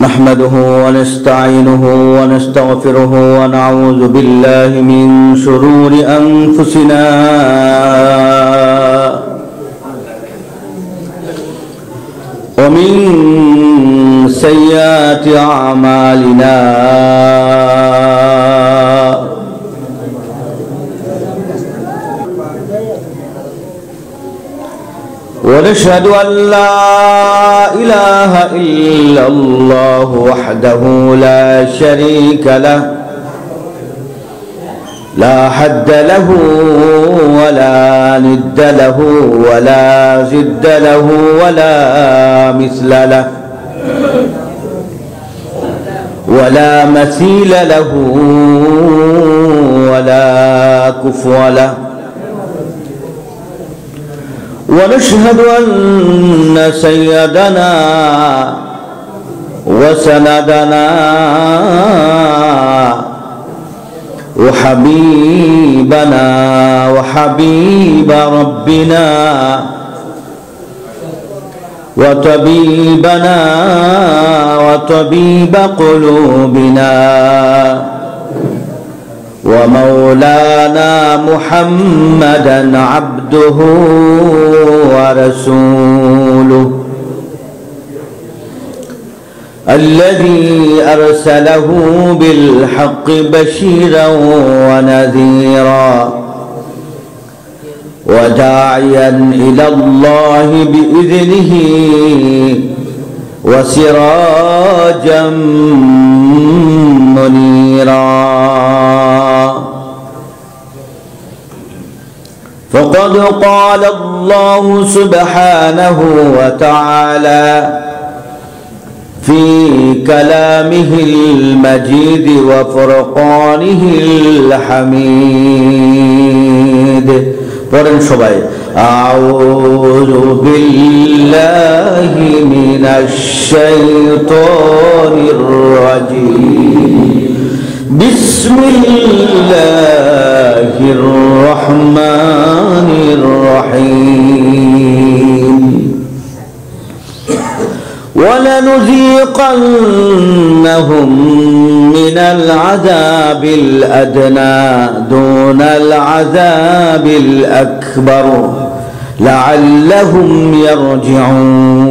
نحمده ونستعينه ونستغفره ونعوذ بالله من شرور أنفسنا ومن سيئات أعمالنا ونشهد أن لا إله إلا الله وحده لا شريك له لا حد له ولا ند له ولا ضد له ولا مثل له ولا مثيل له ولا كفو له ونشهد أن سيدنا وسندنا وحبيبنا وحبيب ربنا وطبيبنا وطبيب قلوبنا ومولانا محمدا عبده ورسوله الذي أرسله بالحق بشيرا ونذيرا وداعيا إلى الله بإذنه وسراجا منيرا فقد قال الله سبحانه وتعالى في كلامه المجيد وفرقانه الحميد পড়েন সবাই আউযু বিল্লাহি মিনাশ শাইতানির রাজীম বিসমিল্লাহির রহমানির রহিম ولنذيقنهم من العذاب الأدنى دون العذاب الأكبر لعلهم يرجعون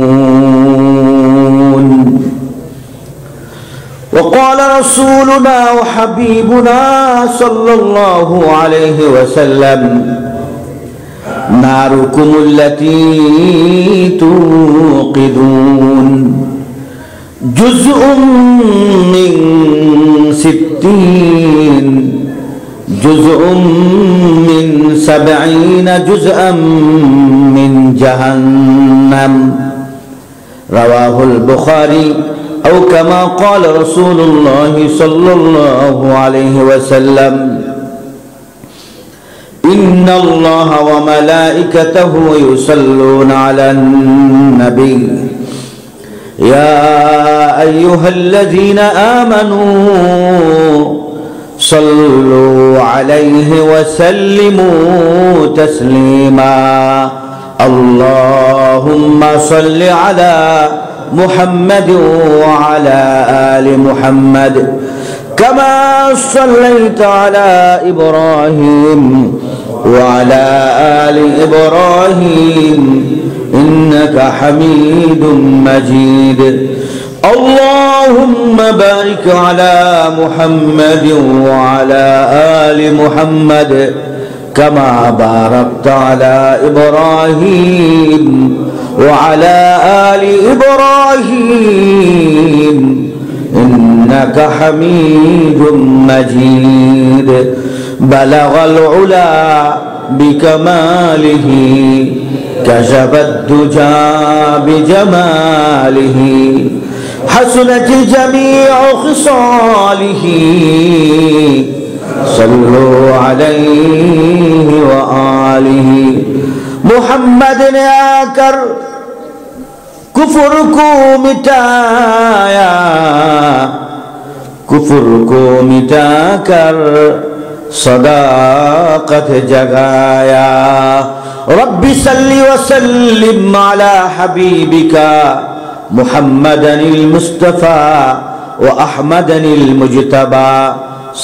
وقال رسولنا وحبيبنا صلى الله عليه وسلم ناركم التي توقدون جزء من 60 جزء من 70 جزءا من جهنم رواه البخاري أو كما قال رسول الله صلى الله عليه وسلم إن الله وملائكته يصلون على النبي يا أيها الذين آمنوا صلوا عليه وسلموا تسليما اللهم صل على محمد وعلى آل محمد كما صليت على إبراهيم وعلى آل إبراهيم إنك حميد مجيد اللهم بارك على محمد وعلى آل محمد كما باركت على إبراهيم وعلى آل إبراهيم إنك حميد مجيد بلغ العلا بكماله كشف الدجى بجماله حسنت جميع خصاله صلوا عليه وآله محمد نے آकर कुफ्र को मिटाया, कुफ्र को मिटाकर सदाकत जगाया। रब्बी सल्ली व सल्लिम अला हबीबिका মুহাম্মাদানিল মুস্তাফা ওয়া আহমাদানিল মুজতাবা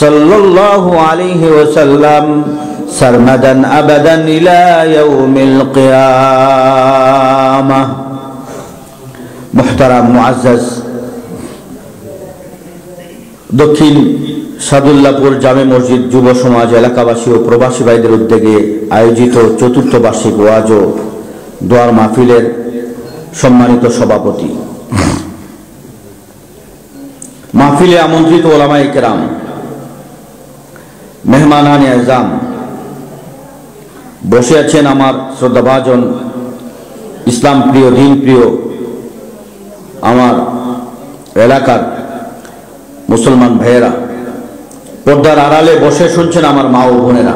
সাল্লাল্লাহু আলাইহি ওয়াসাল্লাম সারমাদান আবাদান ইলা ইয়াউমিল কিয়ামাহ। মুহতারাম মুআজ্জাজ, দক্ষিণ সাদুল্লাহপুর জামে মসজিদ যুব সমাজ এলাকাবাসী ও প্রবাসী ভাইদের উদ্যোগে আয়োজিত চতুর্থ বার্ষিক ওয়াজ ও দোয়ার মাহফিলের সম্মানিত সভাপতি, মাহফিলে আমন্ত্রিত ওলামায়ে কেরাম, মেহমানানে আযম, বসে আছেন আমার শ্রদ্ধাভাজন ইসলাম প্রিয়, দিন প্রিয় আমার এলাকার মুসলমান ভাইয়েরা, পর্দার আড়ালে বসে শুনছেন আমার মা ও বোনেরা।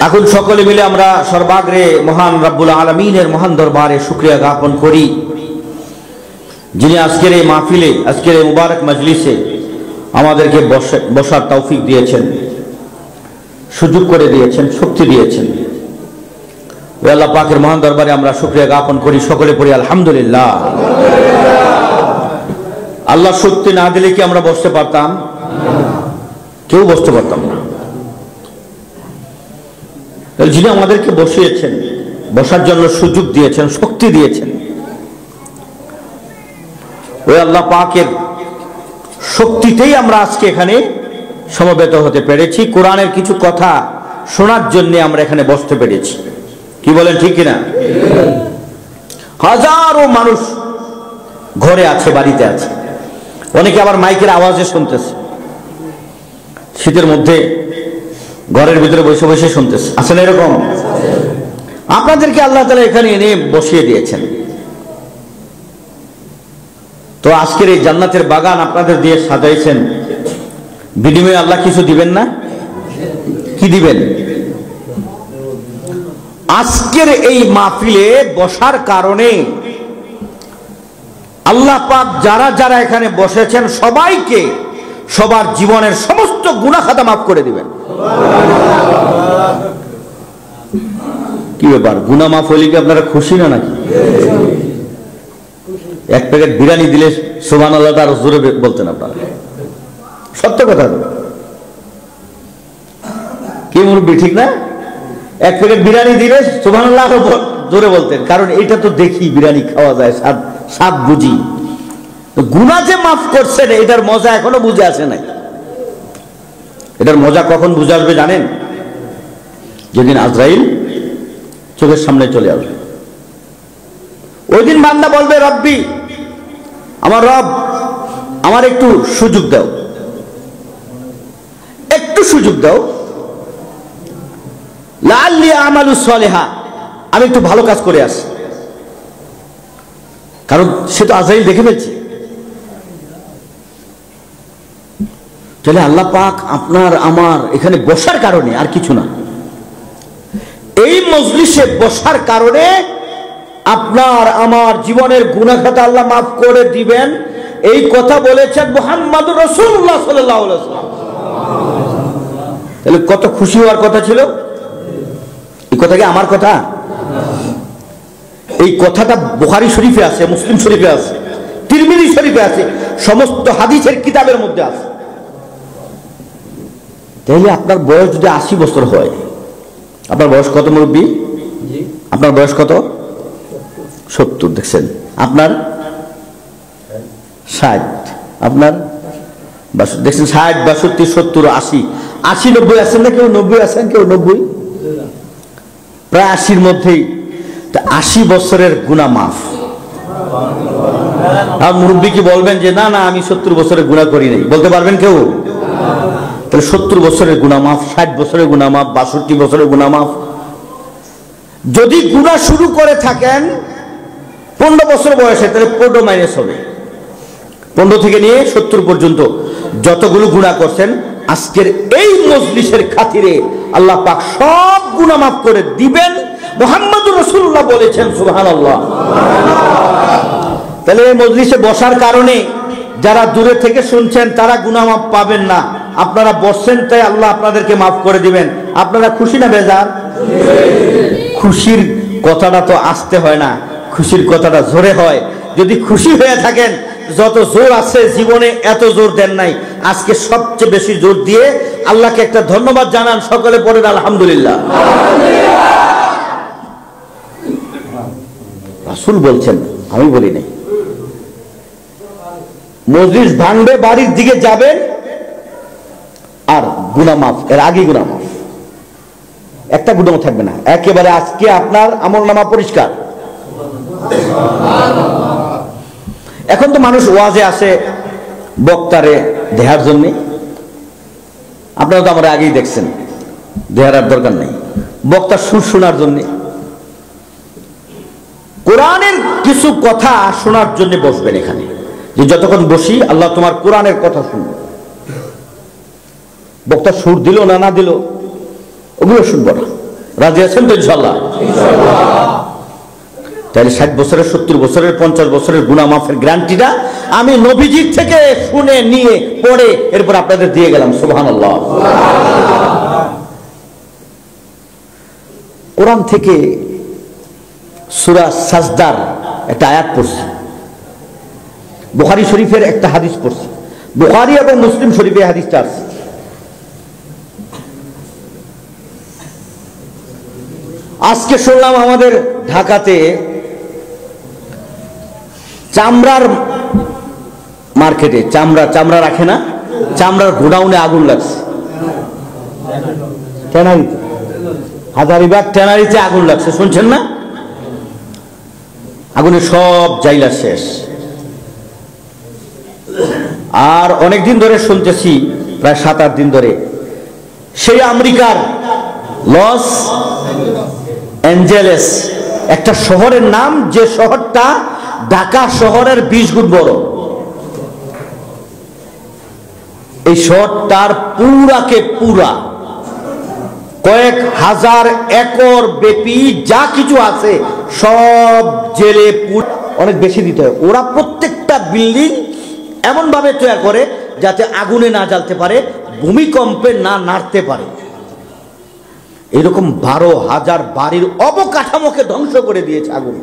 এখন সকলে মিলে আমরা সর্বাগ্রে মহান রব্বুল আলামিনের মহান দরবারে শুকরিয়া জ্ঞাপন করি, যিনি আজকের এই মাহফিলে, আজকের এই মুবারক মজলিসে আমাদেরকে বসার তৌফিক দিয়েছেন, সুযোগ করে দিয়েছেন, শক্তি দিয়েছেন। ওই আল্লাহ পাকের মহান দরবারে আমরা শুকরিয়া জ্ঞাপন করি, সকলে পড়ি আলহামদুলিল্লাহ। আল্লাহ শক্তি না দিলে কি আমরা বসতে পারতাম? কেউ বসতে পারতাম না। যিনি আমাদেরকে বসিয়েছেন, বসার জন্য সুযোগ দিয়েছেন, শক্তি দিয়েছেন, ওই আল্লাহ পাকের শক্তিতেই আমরা আজকে এখানে সমবেত হতে পেরেছি। কোরআনের কিছু কথা শোনার জন্য আমরা এখানে বসতে পেরেছি। কি বলেন, ঠিক কিনা? হাজারো মানুষ ঘরে আছে, বাড়িতে আছে, অনেকে আবার মাইকের আওয়াজে শুনতেছে, শীতের মধ্যে ঘরের ভিতরে বসে বসে শুনতেছে। আসলে এরকম আপনাদেরকে আল্লাহ তাআলা এখানে এনে বসিয়ে দিয়েছেন। তো আজকের এই জান্নাতের বাগান আপনাদের দিয়ে সাজাইছেন, বিনিময়ে আল্লাহ কিছু দিবেন না? কি দিবেন? আজকের এই মাহফিলে বসার কারণে আল্লাহ পাক যারা যারা এখানে বসেছেন সবাইকে সবার জীবনের সমস্ত গুনাহ খাতা মাফ করে দিবেন। কি ব্যাপার, গুনাহ মাফ হলে কি আপনারা খুশি না নাকি? এক প্যাকেট বিরিয়ানি দিলে সুবহানাল্লাহ আরো জোরে বলতেন আপনারা, সত্য কথা তো। কি মুরব্বি, ঠিক না? এক প্যাকেট বিরিয়ানি দিলে সুবহানাল্লাহ আরো জোরে বলতেন, কারণ এটা তো দেখি বিরিয়ানি খাওয়া যায়, স্বাদ বুঝি। গুনাহ যে মাফ করছেন এটার মজা এখনো বুঝে আসে নাই। এটার মজা কখন বুঝে আসবে জানেন? যেদিন আজরাইল চোখের সামনে চলে আসবে। ওই দিন বান্দা বলবে, রব্বি, আমার রব, আমার একটু সুযোগ দাও, একটু সুযোগ দাও, লাআল্লি আমালু সলিহা, আমি একটু ভালো কাজ করে আসি। কারণ সে তো আজরাইল দেখে ফেলছে। তাহলে আল্লাহ পাক আপনার আমার এখানে বসার কারণে, আর কিছু না, এই মজলিসে বসার কারণে আপনার আমার জীবনের গুনাহ খাতা আল্লাহ মাফ করে দিবেন, এই কথা বলেছেন মুহাম্মদুর রাসূলুল্লাহ সাল্লাল্লাহু আলাইহি ওয়াসাল্লাম। তাহলে কত খুশি হওয়ার কথা ছিল। এই কথা কি আমার কথা? এই কথাটা বুখারী শরীফে আছে, মুসলিম শরীফে আছে, তিরমিজি শরীফে আছে, সমস্ত হাদিসের কিতাবের মধ্যে আছে। তাহলে আপনার বয়স যদি 80 বছর হয়, আপনার বয়স কত মুরব্বী? আপনার বয়স কত? 70। দেখছেন, আপনার 60, আপনার দেখছেন 60, 62, 70, 80, 90 আছেন না? কেউ 90 আছেন, কেউ 90, প্রায় 80-র মধ্যেই। 80 বছরের গুনাহ মাফ। আর মুরব্বী কি বলবেন যে না না আমি 70 বছরের গুনাহ করি নাই? বলতে পারবেন কেউ? তাহলে 70 বছরের গুনাহ মাফ, 60 বছরের গুনাহ মাফ, 62 বছরের গুনাহ মাফ। যদি গুনাহ শুরু করে থাকেন 15 বছর বয়সে, তাহলে 15 মাইনাস হবে। 15 থেকে নিয়ে 70 পর্যন্ত যতগুলো গুনাহ করছেন, আজকের এই মজলিসের খাতিরে আল্লাহ পাক সব গুনাহ মাফ করে দিবেন। মুহাম্মদুর রাসূলুল্লাহ বলেছেন, সুবহানাল্লাহ। তাহলে এই মজলিসে বসার কারণে যারা দূরে থেকে শুনছেন তারা গুনাহ মাফ পাবেন না, আপনারা বসছেন তাই আল্লাহ আপনাদেরকে মাফ করে দিবেন। আপনারা খুশি না বেজার? খুশির কথাটা তো আসতে হয় না, খুশির কথাটা জোরে হয়। যদি খুশি হয়ে থাকেন, যত জোর আছে জীবনে এত জোর দেন নাই, আজকে সবচেয়ে বেশি জোর দিয়ে আল্লাহকে একটা ধন্যবাদ জানান। সকলে পড়েন আলহামদুলিল্লাহ। রাসূল বলছেন, আমি বলি নাই। মজলিস ভাঙবে, বাড়ির দিকে যাবেন আর গুনাহ মাফ, এর আগে গুনাহ মাফ, একটা গুনাহ থাকবে না একেবারে। আজকে আপনার আমলনামা পরিষ্কার। এখন তো মানুষ ওয়াজে আসে বক্তারে দেহার জন্য, আপনারা তো আমরা আগেই দেখছেন, দেহার আর দরকার নেই, বক্তার সুর শোনার জন্য, কোরআনের কিছু কথা শোনার জন্য বসবেন এখানে, যে যতক্ষণ বসি আল্লাহ তোমার কোরআনের কথা শুনবো। বক্তা সুর দিল না না দিল ওগুলো শুনবো না। রাজি আছেন তো ইনশাআল্লাহ? তাহলে 60 বছরের, 70 বছরের, 50 বছরের গুনাহ মাফের গ্যারান্টিটা আমি নবীজির থেকে শুনে নিয়ে পড়ে এরপর আপনাদের দিয়ে গেলাম। সুবহানাল্লাহ। কোরআন থেকে সূরা সাজদার একটা আয়াত পড়ছি, বুখারী শরীফের একটা হাদিস পড়ছি, বুখারী এবং মুসলিম শরীফে হাদিসটা আছে। আজকে শুনলাম আমাদের ঢাকাতে চামড়ার মার্কেটে, চামড়া রাখে না, চামড়ার গোডাউনে আগুন লাগছে। ট্যানারিতে, হাজারীবাগ ট্যানারিতে আগুন লাগছে, শুনছেন না? আগুনে সব জাইলা শেষ। আর অনেকদিন ধরে শুনতেছি, প্রায় 7-8 দিন ধরে, সেই আমেরিকার লস অ্যাঞ্জেলেস একটা শহরের নাম, যে শহরটা ঢাকা শহরের 20 গুণ বড়। এই শহরটার পুরাকে পুরা কয়েক হাজার একর ব্যাপী যা কিছু আছে সব জেলে অনেক বেশি দিতে হয়। ওরা প্রত্যেকটা বিল্ডিং এমন ভাবে তৈরি করে যাতে আগুনে না জ্বলতে পারে, ভূমিকম্পে না নাড়তে পারে। এরকম 12,000 বাড়ির অবকাঠামোকে ধ্বংস করে দিয়েছে আগুন।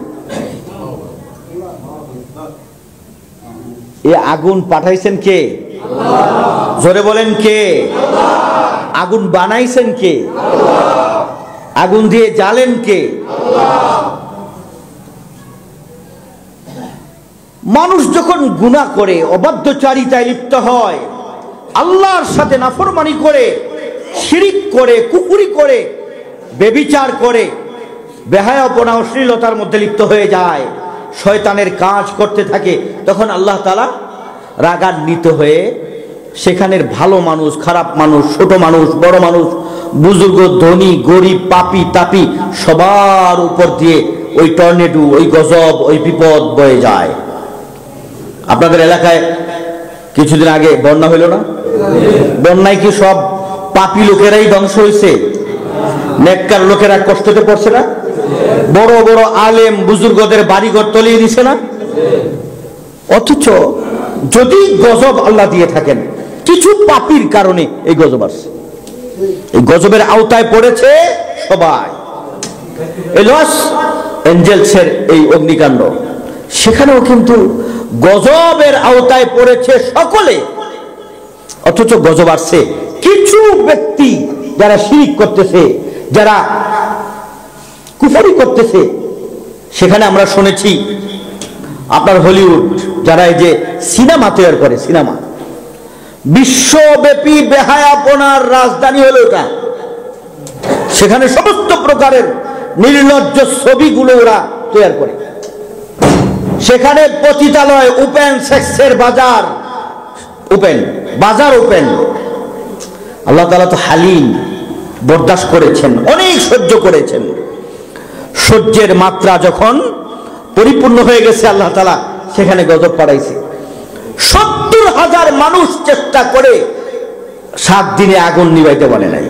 এ আগুন পাঠাইছেন কে? আল্লাহ। জোরে বলেন কে? আল্লাহ। আগুন বানাইছেন কে? আল্লাহ। আগুন দিয়ে জ্বালেন কে? আল্লাহ। মানুষ যখন গুনাহ করে, অবাধ্যচারিতায় লিপ্ত হয়, আল্লাহর সাথে নাফরমানি করে, শিরিক করে, কুফরি করে, বেবিচার করে, বেহায়াপনা, অশ্লীলতার মধ্যে লিপ্ত হয়ে যায়, শয়তানের কাজ করতে থাকে, তখন আল্লাহ তাআলা রাগান্বিত হয়ে সেখানের ভালো মানুষ, খারাপ মানুষ, ছোট মানুষ, বড় মানুষ, বুজুর্গ, ধনী, গরিব, পাপী তাপী সবার উপর দিয়ে ওই টর্নেডো, ওই গজব, ওই বিপদ বয়ে যায়। আপনাদের এলাকায় কিছুদিন আগে বন্যা হইল না? বন্যায় কি সব পাপী লোকেরাই ধ্বংস হয়েছে? নেককার লোকেরা কষ্টতে পড়ছে না? বড় বড় আলেম বুজুর্গদের বাড়িঘর তলিয়ে দিছে না? অথচ যদি গজব আল্লাহ দিয়ে থাকেন, কিছু পাপীর কারণে এই গজব আসছে। এই গজবের আওতায় পড়েছে সবাই। এই লস অ্যাঞ্জেলসের এই অগ্নিকাণ্ড, সেখানেও কিন্তু গজবের আওতায় পড়েছে সকলে, অথচ গজব আসছে কিছু ব্যক্তি যারা শিরক করতেছে, যারা কুফরি করতেছে। সেখানে আমরা শুনেছি আপনার হলিউড, যারা এই যে সিনেমা তৈরি করে, সিনেমা বিশ্বব্যাপী বেহায়াপনার রাজধানী হলো এটা। সেখানে সমস্ত প্রকারের নির্লজ্জ ছবিগুলো ওরা তৈরি করে। সেখানে পতিতালয়, ওপেন সেক্সের বাজার, ওপেন বাজার, ওপেন। আল্লাহ তাআলা তো হালিম, বরদাস্ত করেছেন, অনেক সহ্য করেছেন। সহ্যের মাত্রা যখন পরিপূর্ণ হয়ে গেছে, আল্লাহ তাআলা সেখানে গজব পাঠাইছে। 70,000 মানুষ চেষ্টা করে 7 দিনে আগুন নিভাইতে বলে নাই।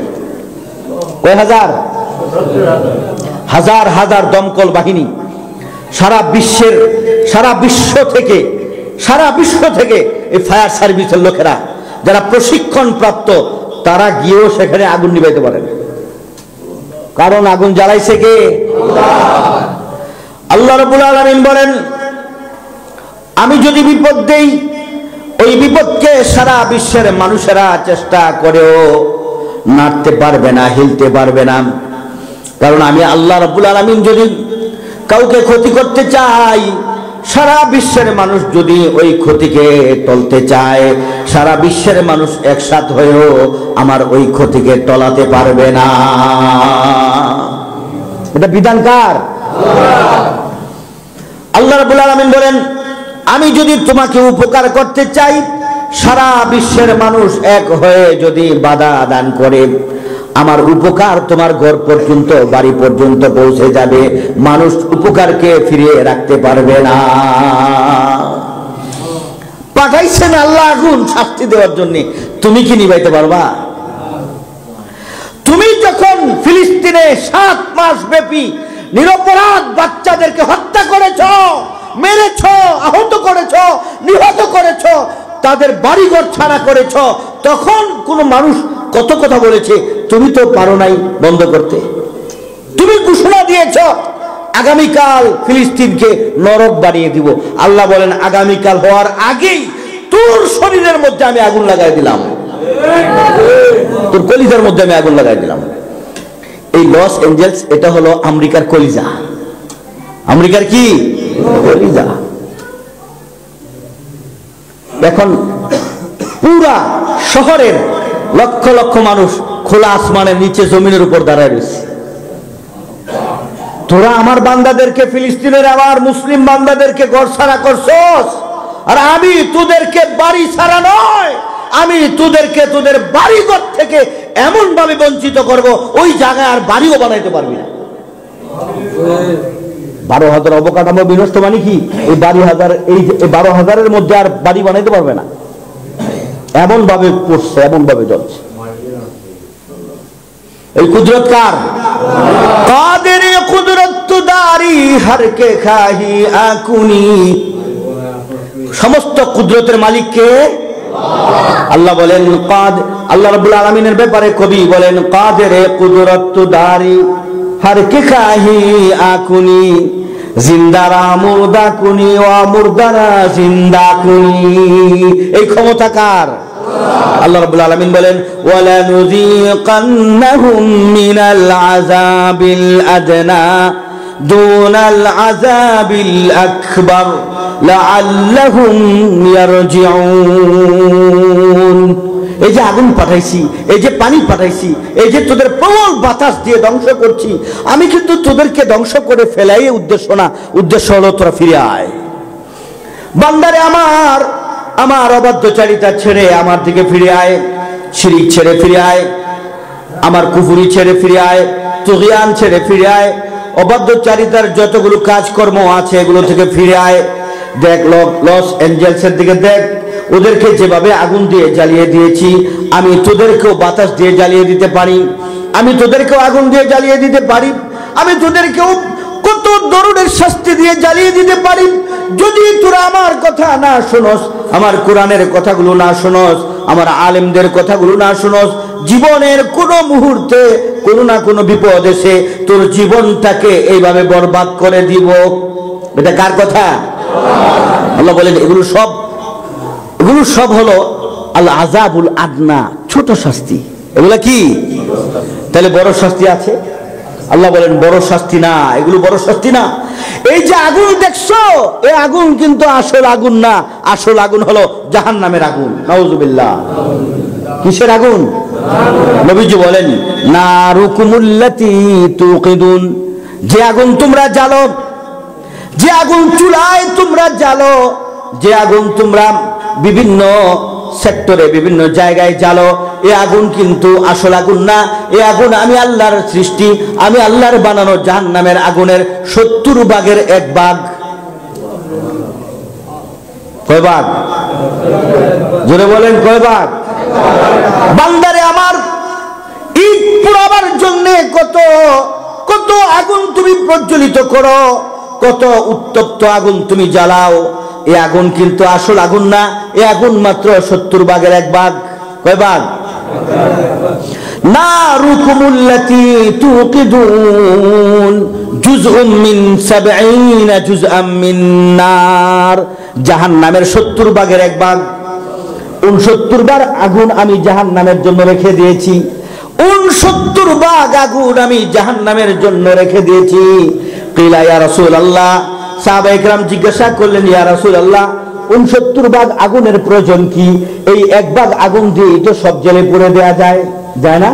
কয় হাজার? হাজার হাজার দমকল বাহিনী সারা বিশ্ব থেকে এই ফায়ার সার্ভিসের লোকেরা যারা প্রশিক্ষণ প্রাপ্ত, তারা গিয়েও সেখানে আগুন নিভাইতে পারে না। কারণ আগুন জ্বালাইছে কে? আল্লাহ। আল্লাহ রাব্বুল আলামিন বলেন, আমি যদি বিপদ দেই, ওই বিপদকে সারা বিশ্বের মানুষেরা চেষ্টা করেও নাড়তে পারবে না, হিলতে পারবে না। কারণ আমি আল্লাহ রাব্বুল আলামিন যদি কাউকে ক্ষতি করতে চাই, সারা বিশ্বের মানুষ যদি ওই ক্ষতিকে টলতে চায়, সারা বিশ্বের মানুষ একসাথ হয়েও আমার ওই ক্ষতিকে টলাতে পারবে না। এটা বিধান কার? আল্লাহ রাব্বুল আলামিন বলেন, আমি যদি তোমাকে উপকার করতে চাই, সারা বিশ্বের মানুষ এক হয়ে যদি বাধা দান করে, আমার উপকার তোমার ঘর পর্যন্ত, বাড়ি পর্যন্ত পৌঁছে যাবে, মানুষ উপকারকে ফিরিয়ে রাখতে পারবে না। পাঠাইছেন আল্লাহ আগুন শাস্তি দেওয়ার জন্য, তুমি কি নিভাইতে পারবা? তুমি যখন ফিলিস্তিনে 7 মাস ব্যাপী নিরপরাধ বাচ্চাদেরকে হত্যা করেছ, মেরেছ, আহত করেছ, নিহত করেছ, তাদের বাড়িঘর ছাড়া করেছ, তখন কোন মানুষ কত কথা বলেছে? তুমি তো পারো নাই বন্ধ করতে। তুমি ঘোষণা দিয়েছ আগামীকাল ফিলিস্তিনকে নরক বানিয়ে দিব। আল্লাহ বলেন, আগামীকাল হওয়ার আগেই তোর শরীরের মধ্যে আমি আগুন লাগাই দিলাম, তোর কলিজার মধ্যে আমি আগুন লাগাই দিলাম। এই লস এঞ্জেলস, এটা হলো আমেরিকার কলিজা। আমেরিকার কি কলিজা? এখন পুরা শহরের লক্ষ লক্ষ মানুষ খোলা আসমানের নিচে জমিনের উপর দাঁড়ায় রয়েছে। তোরা আমার বান্দাদেরকে, ফিলিস্তিনের আমার মুসলিম বান্দাদেরকে ঘর ছাড়া করছস, আর আমি তোদেরকে বাড়ি ছাড়া নয়, আমি তোদেরকে তোদের বাড়িঘর থেকে এমন ভাবে বঞ্চিত করব, ওই জায়গায় আর বাড়িও বানাইতে পারবি না। 12,000 অবকাঠামো বিনষ্ট মানে কি? এই 12,000-এর মধ্যে আর বাড়ি বানাইতে পারবে না, এমন ভাবে পড়ছে, এমন ভাবে জ্বলছে। এই কুদরত কার? কাদের কুদরত দারি হর কে খাহি আকুনি। সমস্ত কুদরতের মালিক কে? আল্লাহ বলেন, আল্লাহ রাব্বুল আলামিনের ব্যাপারে কবি বলেন, কাদের কুদরত দারি হর কে খাহি আকুনি, জিন্দারা মুর্দা কুনি ও মুর্দারা জিন্দা কুনি। এই ক্ষমতা কার? আল্লাহ রাব্বুল আলামিন বলেন, ওয়ালা নুযীকান্নাহুম মিনাল আযাবিল আদনা দুনাল আযাবিল আকবার লাআল্লাহুম ইয়ারজিউন। এই যে আগুন পাঠাইছি, এই যে পানি পাঠাইছি, এই যে তোদের প্রবল বাতাস দিয়ে ধ্বংস করছি, আমি কিন্তু তোদেরকে ধ্বংস করে ফেলাই উদ্দেশ্য না, উদ্দেশ্য হলো তোরা ফিরে আয়। বান্দারে আমার, আমার অবাধ্যচারিতা ছেড়ে আমার দিকে ফিরে আয়, শিরিক ছেড়ে ফিরে আয়, আমার কুফরি ছেড়ে ফিরে আয়, তুগয়ান ছেড়ে ফিরে আয়, অবাধ্যচারিতার যতগুলো কাজকর্ম আছে এগুলো থেকে ফিরে আয়। দেখ লস এঞ্জেলসের দিকে দেখ, ওদেরকে যেভাবে আগুন দিয়ে জ্বালিয়ে দিয়েছি, আমি তোদেরকেও বাতাস দিয়ে জ্বালিয়ে দিতে পারি, আমি তোদেরকেও আগুন দিয়ে জ্বালিয়ে দিতে পারি, আমি তোদেরকেও কত ধরনের শাস্তি দিয়ে জ্বালিয়ে দিতে পারি। যদি তোরা আমার কথা না শোনস, আমার কোরআনের কথাগুলো না শোনস, আমার আলেমদের কথাগুলো না শোনস, জীবনের কোন মুহূর্তে কোনো না কোনো বিপদ এসে তোর জীবনটাকে এইভাবে বরবাদ করে দিব। এটা কার কথা? আল্লাহ বলেন, এগুলো সব হলো আল আযাবুল আদনা, ছোট শাস্তি। এগুলা কি? তাহলে বড় শাস্তি আছে? আল্লাহ বলেন, বড় শাস্তি না, এগুলো বড় শাস্তি না। এই যে আগুন দেখছো, এই আগুন কিন্তু আসল আগুন না, আসল আগুন হলো জাহান্নামের আগুন। নাউযুবিল্লাহ। কিসের আগুন? নবীজি বলেন, নারুকুমুল্লাতী তুকিদুন, যে আগুন তোমরা জ্বালো, যে আগুন চুলায় তোমরা জ্বালো, যে আগুন তোমরা বিভিন্ন সেক্টরে বিভিন্ন জায়গায় জ্বালো, এই আগুন কিন্তু আসল আগুন না। এই আগুন আমি আল্লাহর সৃষ্টি, আমি আল্লাহর বানানো জাহান্নামের আগুনের 70 ভাগের 1 ভাগ। কয় ভাগ? জোরে বলেন, কয় ভাগ? বান্দারে আমার, ঈদ পুরাবার জন্য কত কত আগুন তুমি প্রজ্বলিত করো, কত উত্তপ্ত আগুন তুমি জ্বালাও, এই আগুন কিন্তু আসল আগুন না। এই আগুন মাত্র 70 ভাগের 1 ভাগ। কয় ভাগ? নারুকুমুল্লাতী তুকিদুন জুজউম মিন 70 জুজআম মিন নার, জাহান্নামের 70 ভাগের এক ভাগ, 69 ভাগ আগুন আমি জাহান্নামের জন্য রেখে দিয়েছি। 69 ভাগ আগুন আমি জাহান্নামের জন্য রেখে দিয়েছি। কিলা ইয়া রাসূলুল্লাহ, সাহাবায়ে কেরাম জিজ্ঞাসা করলেন, ইয়া রাসূলুল্লাহ 69 ভাগ আগুনের প্রয়োজন কি? এই এক ভাগ আগুন দিয়ে তো সব জেলে পুড়ে দেয়া যায়, যায় না?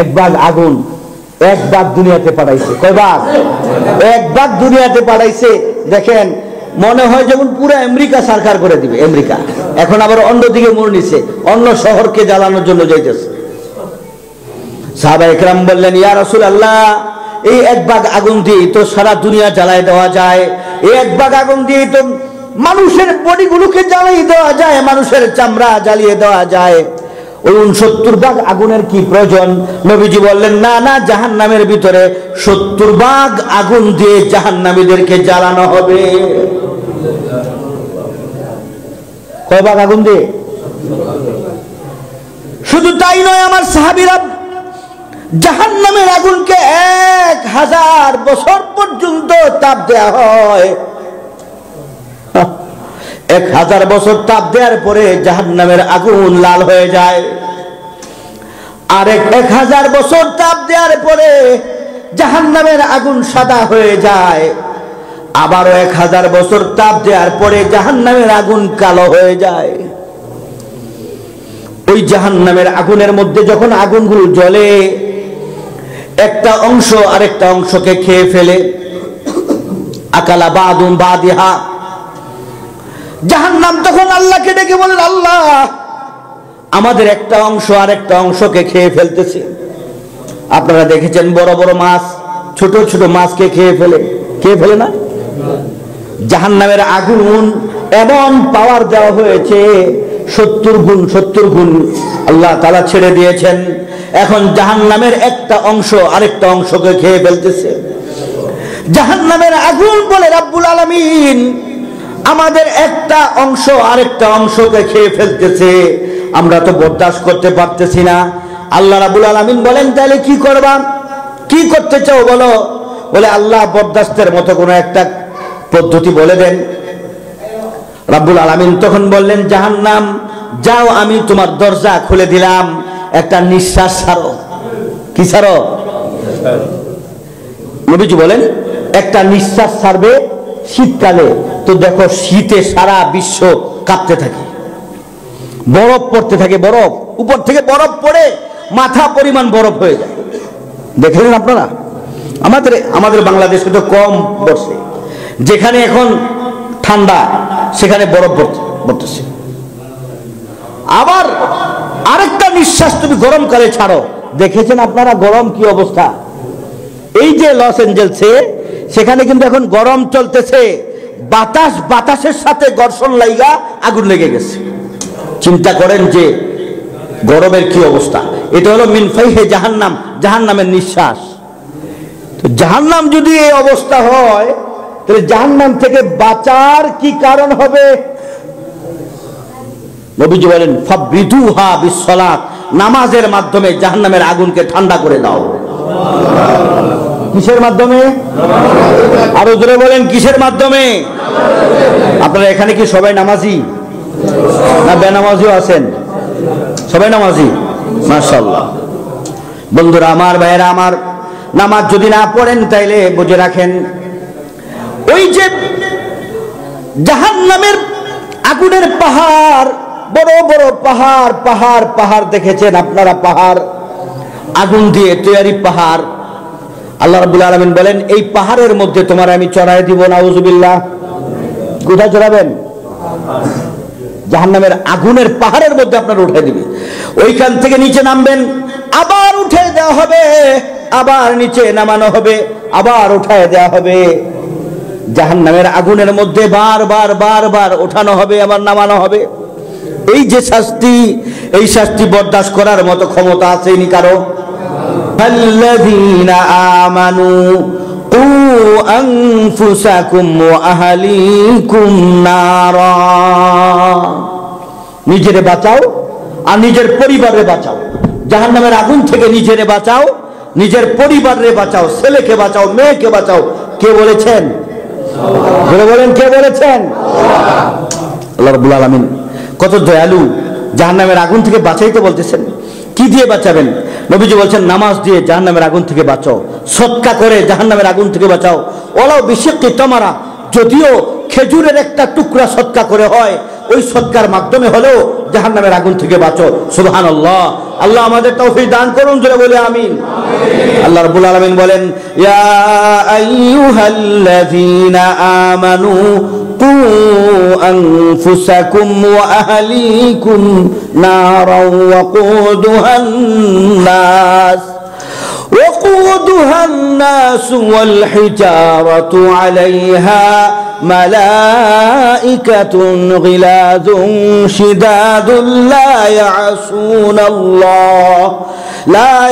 এক ভাগ আগুন, এক ভাগ দুনিয়াতে পাঠাইছে। কয় ভাগ? এক ভাগ দুনিয়াতে পাঠাইছে। দেখেন, মনে হয় যেমন পুরো আমেরিকা সরকার করে দিবে। আমেরিকা এখন আবার অন্যদিকে মোড় নিছে, অন্য শহরকে জ্বালানোর জন্য যাইতেছে। সাহাবায়ে কেরাম বললেন, ইয়া রাসূলুল্লাহ এই এক ভাগ আগুন দিয়ে তো সারা দুনিয়া জ্বালায় দেওয়া যায়, এই এক ভাগ আগুন দিয়ে তো মানুষের বডিগুলোকে জ্বালিয়ে দেওয়া যায়, মানুষের চামড়া জ্বালিয়ে দেওয়া যায়। ওই 69 ভাগ আগুনের কি প্রয়োজন? নবীজি বললেন, না না, জাহান্নামের ভিতরে 70 ভাগ আগুন দিয়ে জাহান্নামীদেরকে জ্বালানো হবে। কয় ভাগ আগুন দিয়ে? শুধু তাই নয় আমার সাহাবীরা, জাহান্নামের আগুনকে 1000 বছর পর্যন্ত তাপ দেয়া হয়। 1000 বছর তাপ দেওয়ার পরে জাহান্নামের আগুন লাল হয়ে যায়। আর 1000 বছর তাপ দেওয়ার পরে জাহান্নামের আগুন সাদা হয়ে যায়। আবারও 1000 বছর তাপ দেওয়ার পরে জাহান্নামের আগুন কালো হয়ে যায়। ওই জাহান্নামের আগুনের মধ্যে যখন আগুনগুলো জ্বলে, একটা অংশ আরেকটা অংশকে খেয়ে ফেলে। আকালা বাদুম বাদিহা, জাহান্নাম তখন আল্লাহকে ডেকে বলেন, আল্লাহ আমাদের একটা অংশ আরেকটা অংশকে খেয়ে ফেলতেছে। আপনারা দেখেছেন বড় বড় মাছ ছোট ছোট মাছকে খেয়ে ফেলে না? জাহান্নামের আগুন এমন পাওয়ার দেওয়া হয়েছে, 70 গুণ আল্লাহ তাআলা ছেড়ে দিয়েছেন। এখন জাহান্নামের একটা অংশ আরেকটা অংশকে খেয়ে ফেলতেছে। জাহান্নামের আগুন বলে, রাব্বুল আলামিন আমাদের একটা অংশ আরেকটা অংশকে খেয়ে ফেলতেছে, আমরা তো বরদাস্ত করতে পারতেছি না। আল্লাহ রাব্বুল আলামিন বলেন, তাহলে কি করবা, কি করতে চাও বলো? বলে, আল্লাহ বরদাস্তের মতো কোনো একটা পদ্ধতি বলে দেন। রাব্বুল আলামিন তখন বললেন, জাহান্নাম যাও, আমি তোমার দরজা খুলে দিলাম, একটা নিঃশ্বাস ছাড়ো। কি ছাড়ো? নবীজি বলেন একটা নিঃশ্বাস ছাড়বে শীতকালে। তো দেখো, শীতে সারা বিশ্ব কাঁপতে থাকে, বরফ পড়তে থাকে, বরফ উপর থেকে বরফ পড়ে মাথা পরিমাণ বরফ হয়ে যায়। দেখলেন আপনারা? আমাদের বাংলাদেশে তো কম বর্ষে, যেখানে এখন ঠান্ডা সেখানে বরফ পড়তেছে। আবার আরেকটা নিঃশ্বাস তুমি গরমকালে ছাড়ো, দেখেছেন আপনারা গরম কি অবস্থা? এই যে লস এঞ্জেলসে, সেখানে কিন্তু এখন গরম চলতেছে, বাতাসের সাথে ঘর্ষণ লাগা আগুন লেগে গেছে। চিন্তা করেন যে গরমের কি অবস্থা। এটা হলো মিন ফাইহে জাহান্নাম, জাহান্নামের নিঃশ্বাস। তো জাহান্নাম যদি এই অবস্থা হয়, তাহলে জাহান্নাম থেকে বাঁচার কি কারণ হবে? নবীজি বলেন, ফাবরিদুহা বিসসালাত, নামাজের মাধ্যমে জাহান্নামের আগুনকে ঠান্ডা করে দাও। কিসের মাধ্যমে? আরো জোরে বলেন, কিসের মাধ্যমে? আপনারা এখানে কি সবাই নামাজি না বেনামাজিও আছেন? সবাই নামাজি, মাশাআল্লাহ। বন্ধুরা আমার, ভাইয়েরা আমার, নামাজ যদি না পড়েন তাইলে বুঝে রাখেন, ওই যে জাহান্নামের আগুনের পাহাড়, বড় বড় পাহাড়, পাহাড় পাহাড় দেখেছেন আপনারা? পাহাড়, আগুন দিয়ে তৈরি পাহাড়। আল্লাহ রাব্বুল আলামিন বলেন, এই পাহাড়ের মধ্যে তোমার আমি চড়াই দিব। নাউযুবিল্লাহ। কোথায় চড়াবেন? জাহান্নামের আগুনের পাহাড়ের মধ্যে আপনার উঠে দিবে। ওইখান থেকে নিচে নামবেন, আবার উঠে দেওয়া হবে, আবার নিচে নামানো হবে, আবার উঠায় দেওয়া হবে। জাহান্নামের আগুনের মধ্যে বারবার বারবার ওঠানো হবে, আবার নামানো হবে। এই যে শাস্তি, এই শাস্তি বরদাস্ত করার মতো ক্ষমতা আছেনি কারো? আল্লাযীনা আমানু কু আনফুসাকুম ওয়া আহলিকুম নারা, নিজেরে বাঁচাও আর নিজের পরিবারে বাঁচাও। জাহান্নামের আগুন থেকে নিজেরে বাঁচাও, নিজের পরিবারে বাঁচাও, ছেলেকে বাঁচাও, মেয়েকে বাঁচাও। কে বলেছেন? বলে বলেন, কে বলেছেন? আল্লাহ রাব্বুল আলামিন কত দয়ালু, জাহান্নামের আগুন থেকে বাঁচাইতে বলতেছেন। কি দিয়ে বাঁচাবেন? নবীজি বলছেন নামাজ দিয়ে জাহান্নামের আগুন থেকে বাঁচাও, সদকা করে জাহান্নামের আগুন থেকে বাঁচাও। ওলাও বিশিক্কি তামারা, যদিও খেজুরের একটা টুকরা সদকা করে হয়, ওই সদকার মাধ্যমে হলেও জাহান্নামের আগুন থেকে বাঁচো। সুবহানাল্লাহ। আল্লাহ আমাদের তৌফিক দান করুন, জোরে বলে আমিন। আল্লাহ রাব্বুল আলামিন বলেন, ইয়া আইয়ুহাল্লাযীনা আমানু কু আনফুসাকুম ওয়া আহলিকুম নারাও ওয়াকুদুহান নাস وقودها الناس والحجارة عليها ملائكة غلاظ شداد لا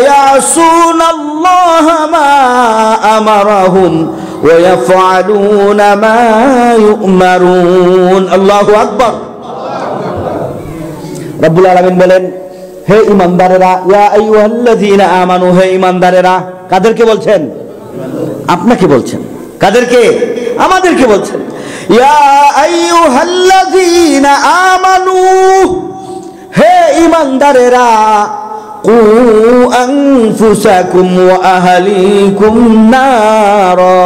يعصون الله ما أمرهم ويفعلون ما يؤمرون الله أكبر رب العالمين বলেন, হে ঈমানদারেরা, ইয়া আইয়ুহাল্লাযীনা আমানু, হে ঈমানদারেরা। কাদেরকে বলছেন? আপনাকে বলছেন। কাদেরকে? আমাদেরকে বলছেন। ইয়া আইয়ুহাল্লাযীনা আমানু, হে ঈমানদারেরা, কু আনফুসাকুম ওয়া আহলিকুম নারা।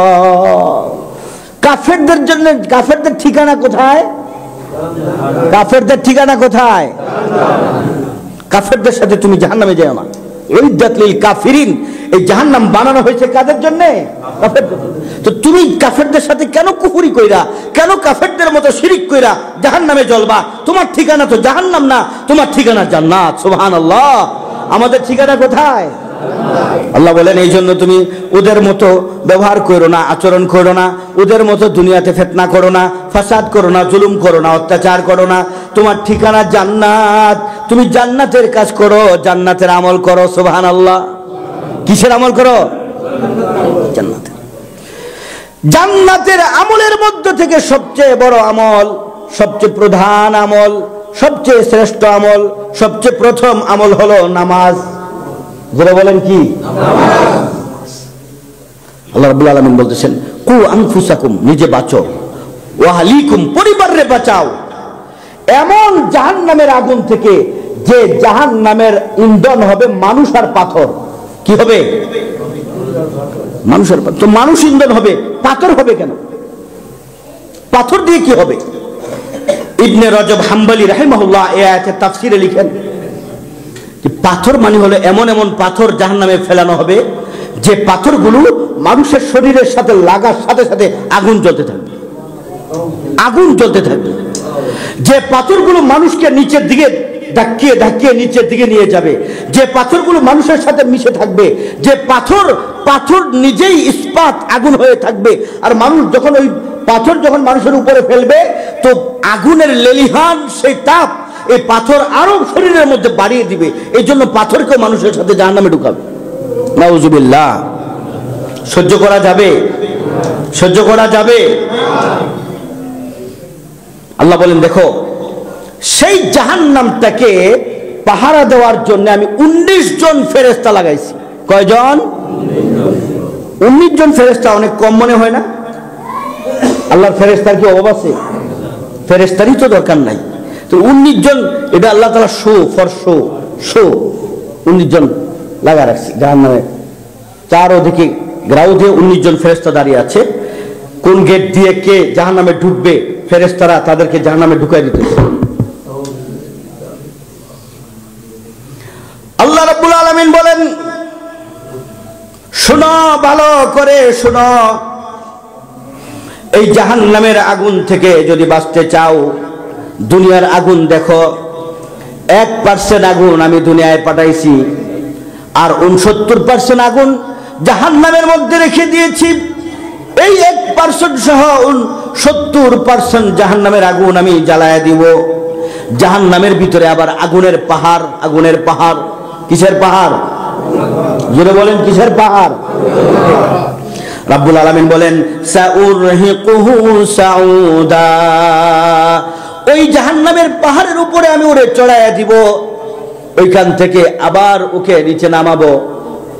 কাফেরদের জন্য, কাফেরদের ঠিকানা কোথায়? কাফেরদের ঠিকানা কোথায়? কাফেরদের সাথে তুমি জাহান্নামে যেও না। উইদ্দাত লিল কাফিরিন, এই জাহান্নাম বানানো হয়েছে কাদের জন্য? কাফেরদের। তো তুমি কাফেরদের সাথে কেন কুফরি কইরা, কেন কাফেরদের মতো শিরিক কইরা জাহান্নামে জ্বলবা? তোমার ঠিকানা তো জাহান্নাম না, তোমার ঠিকানা জান্নাত। সুবহানাল্লাহ। আমাদের ঠিকানা কোথায়? আল্লাহ বলেন, এই জন্য তুমি ওদের মতো ব্যবহার করো না, আচরণ করো না, ওদের মতো দুনিয়াতে ফিতনা করো না, ফাসাদ করো না, জুলুম করো না, অত্যাচার করো না। তোমার ঠিকানা জান্নাত। তুমি জান্নাতের কাজ করো, জান্নাতের আমল করো। সুবহানাল্লাহ। কিসের আমল করো? জান্নাতের। জান্নাতের আমলের মধ্য থেকে সবচেয়ে বড় আমল, সবচেয়ে প্রধান আমল, সবচেয়ে শ্রেষ্ঠ আমল, সবচেয়ে প্রথম আমল হলো নামাজ। যারা বলেন কি? আল্লাহ রাব্বুল আলামিন বলতেছেন, কু আনফুসাকুম, নিজে বাঁচো, ওয়া আহলিকুম, পরিবারে বাঁচাও এমন জাহান্নামের আগুন থেকে যে জাহান্নামের ইন্ধন হবে মানুষ আর পাথর। কি হবে? মানুষের। তো মানুষ ইন্ধন হবে, পাথর হবে কেন? পাথর দিয়ে কি হবে? ইবনে রজব হাম্বলি রাহিমাহুল্লাহ এই আয়াতের তাফসিরে লিখেন, পাথর মানে হলো এমন এমন পাথর জাহান্নামে ফেলানো হবে যে পাথরগুলো মানুষের শরীরের সাথে লাগার সাথে সাথে আগুন জ্বলতে থাকবে, আগুন জ্বলতে থাকবে। যে পাথরগুলো মানুষকে নিচের দিকে ধাক্কিয়ে ধাক্কিয়ে নিচের দিকে নিয়ে যাবে, যে পাথরগুলো মানুষের সাথে মিশে থাকবে, যে পাথর নিজেই ইস্পাত আগুন হয়ে থাকবে। আর মানুষ যখন ওই পাথর যখন মানুষের উপরে ফেলবে, তো আগুনের লেলিহান সেই তাপ এই পাথর আরো শরীরের মধ্যে বাড়িয়ে দিবে। এই জন্য পাথরকে মানুষের সাথে জাহান্নামে ঢুকাবে। নাউজুবিল্লাহ। সহ্য করা যাবে? সহ্য করা যাবে? আল্লাহ বলেন, দেখো সেই জাহান্নামটাকে পাহারা দেওয়ার জন্য আমি 19 জন ফেরেশতা লাগাইছি। কয়জন? 19 জন ফেরেশতা। অনেক কম মনে হয় না? আল্লাহর ফেরেশতার কি অভাব আছে? ফেরেশতারই তো দরকার নাই। তো 19 জন, এটা আল্লাহ তাআলা শো 19 জন লাগা রাখছি জাহান্নামে। চারদিকে গ্রাউন্ডে 19 জন ফেরেশতা দাঁড়িয়ে আছে। কোন গেট দিয়ে কে জাহান্নামে ঢুকবে, ফেরেশতারা তাদেরকে জাহান্নামে ঢুকাই দিতেছে। আল্লাহ রাব্বুল আলামিন বলেন, শোনো, ভালো করে শোনো, এই জাহান্নামের আগুন থেকে যদি বাঁচতে চাও, দুনিয়ার আগুন দেখো, 1% আগুন আমি দুনিয়ায় পাঠাইছি, আর 69% আগুন জাহান্নামের মধ্যে রেখে দিয়েছি। এই 1% সহ 70% জাহান্নামের আগুন আমি জ্বালায়া দিব। জাহান্নামের ভিতরে আবার আগুনের পাহাড়, আগুনের পাহাড়। কিসের পাহাড়? জোরে বলেন, কিসের পাহাড়? রাব্বুল আলামিন বলেন, সাউরহিকুহু সাউদা, ওই জাহান্নামের পাহাড়ের উপরে আমি ওরে চড়াইয়া দিব। ওইখান থেকে আবার ওকে নিচে নামাবো,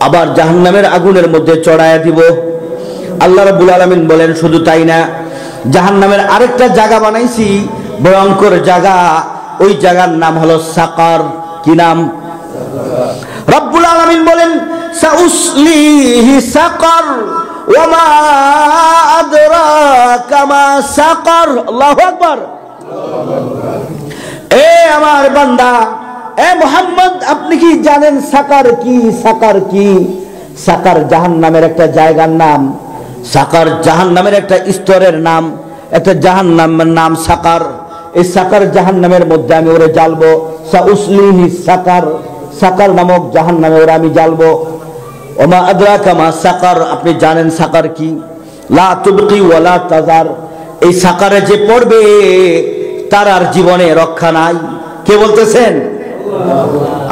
আবার জাহান্নামের আগুনের মধ্যে চড়াইয়া দিব। আল্লাহ রাব্বুল আলামিন বলেন শুধু তাই না, জাহান্নামের আরেকটা জায়গা বানাইছি, ভয়ঙ্কর জায়গা। ওই জায়গার নাম হলো সাকার। কি নাম? রব্বুল আলামিন বলেন সাউসলিহি সাকার ওয়া মা আদরাকা মা সাকার। আল্লাহু আকবার। এ আমার বান্দা, এ মুহাম্মদ, আপনি কি জানেন সাকার কি? সাকার কি? সাকার জাহান্নামের একটা জায়গার নাম। সাকার জাহান্নামের একটা স্তরের নাম, একটা জাহান্নামের নাম সাকার। এই সাকার জাহান্নামের মধ্যে আমি ওরে জ্বালবো। সাউসলিহি সাকার, সাকার নামক জাহান্নামে ওরে আমি জ্বালবো। ওমা আদরাকা মা সাকার, আপনি জানেন সাকার কি? লা তুবকি ওয়ালা তাজার। এই সাকারে যে পড়বে তার আর জীবনে রক্ষা নাই। কে বলতেছেন?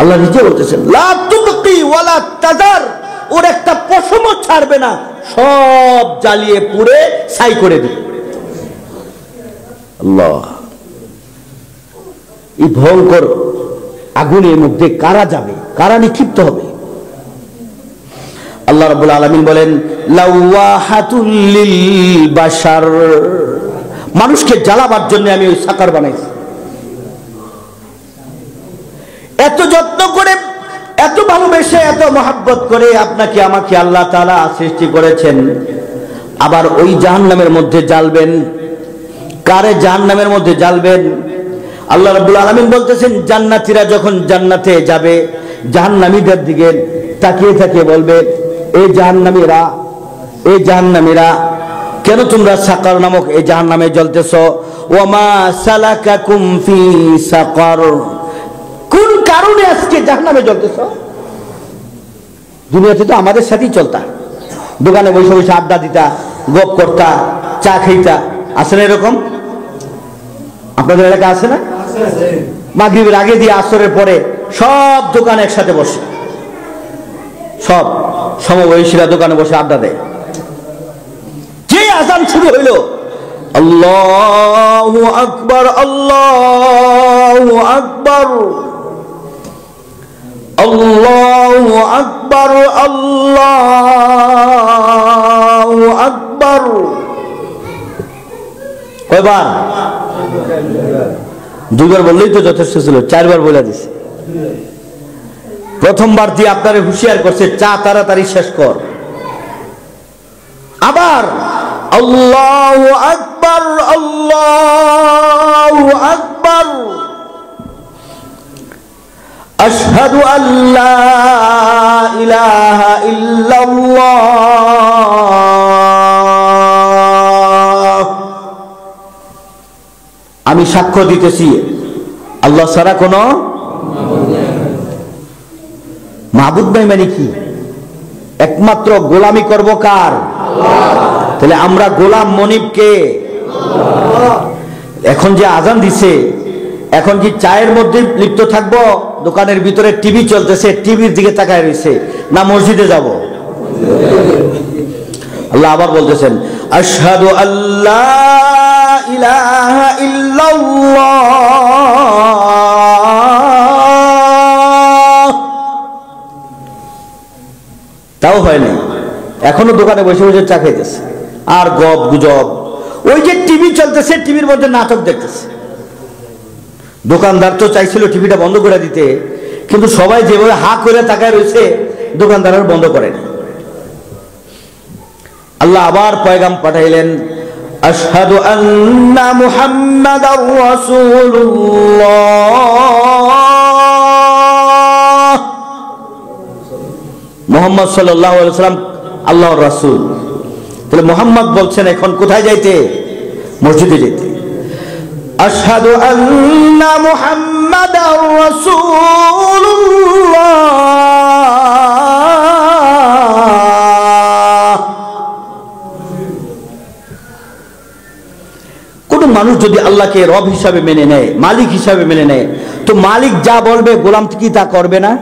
আল্লাহ নিজে বলতেছেন লা তুবকি ওয়ালা তাজার। ওর একটা পশমও ছাড়বে না, সব জ্বালিয়ে পুড়ে ছাই করে দিবে। আল্লাহ, এই ভয়ঙ্কর আগুনের মধ্যে কারা যাবে? কারা নিক্ষিপ্ত হবে? আল্লাহ রাব্বুল আলামিন বলেন লাওয়াহাতুল লিল বাশার। মানুষকে জ্বালাবার জন্য আমি ওই সাকার বানাইছি। এত যত্ন করে, এত ভালোবেসে, এত মহব্বত করে আপনাকে আমাকে আল্লাহ তাআলা সৃষ্টি করেছেন, আবার ওই জাহান্নামের মধ্যে জ্বালবেন। কারে জাহান্নামের মধ্যে জ্বালবেন? আল্লাহ রাব্বুল আলামিন বলতেছেন জান্নাতীরা যখন জান্নাতে যাবে, জাহান্নামীদের দিকে তাকিয়ে তাকিয়ে বলবে, এই জাহান্নামীরা, এই জাহান্নামীরা, কেন তোমরা সাকার নামক এই জাহান্নামে জ্বলতেছ? ওয়ামা সালাকাকুম ফি সাকার, কোন কারণে আজকে জাহান্নামে জ্বলতেছ? দুনিয়াতে তো আমাদের সাথেই চলতা, দোকানে বসে বসে আড্ডা দিতা, গপ করতা, চা খাইতা, আছে না এরকম? আপনাদের এলাকা আছে না? মাগরিবের আগে দিয়ে আসরের পরে সব দোকান একসাথে বসে, সব সমবয়সীরা দোকানে বসে আড্ডা দেয়। যে আযান শুরু হইল, আল্লাহু আকবার, আল্লাহু আকবার, আল্লাহু আকবার, আল্লাহু আকবার। কয়বার? দুইবার বললেই তো যথেষ্ট ছিল, চারবার বলে দিছে। প্রথমবার দিয়ে আপনারে হুঁশিয়ার করছে, চা তাড়াতাড়ি শেষ কর। আবার আল্লাহু আকবার, আল্লাহু আকবার, আশহাদু আল্লা ইলাহা ইল্লাল্লাহ, আমি সাক্ষ্য দিতেছি আল্লাহ ছাড়া কোন মাবুদ নাই। মানে কি? একমাত্র গোলামি করব কার? তাহলে আমরা গোলাম মনিবকে। এখন যে আজান দিছে, এখন কি চায়ের মধ্যে লিপ্ত থাকবো? দোকানের ভিতরে টিভি চলতেছে, টিভির দিকে তাকায় রয়েছে, না মসজিদে যাব? আল্লাহ আবার বলতেছেন আশহাদু আল্লা ইলাহা ইল্লাল্লাহ। তাও হয় না, এখনো দোকানে বসে বসে চা খাইতেছে আর গপ গুজব। ওই যে টিভি চলতেছে, টিভির মধ্যে নাটক দেখতেছে। দোকানদার তো চাইছিল টিভিটা বন্ধ করে দিতে, কিন্তু সবাই যেভাবে হা করে তাকায় রয়েছে, দোকানদার আর বন্ধ করেনি। আল্লাহ আবার পয়গাম পাঠাইলেন আশহাদু আন্না মুহাম্মাদার রাসূলুল্লাহ। মুহাম্মদ সাল্লাল্লাহু আলাইহি ওয়াসাল্লাম আল্লাহর রাসূল। তাহলে মুহাম্মদ বলছেন এখন কোথায় যাইতে? মসজিদে যেতে। আশহাদু আন্না মুহাম্মাদার রাসূলুল্লাহ। কোন মানুষ যদি আল্লাহকে রব হিসাবে মেনে নেয়, মালিক হিসাবে মেনে নেয়, তো মালিক যা বলবে গোলাম কি তা করবে না?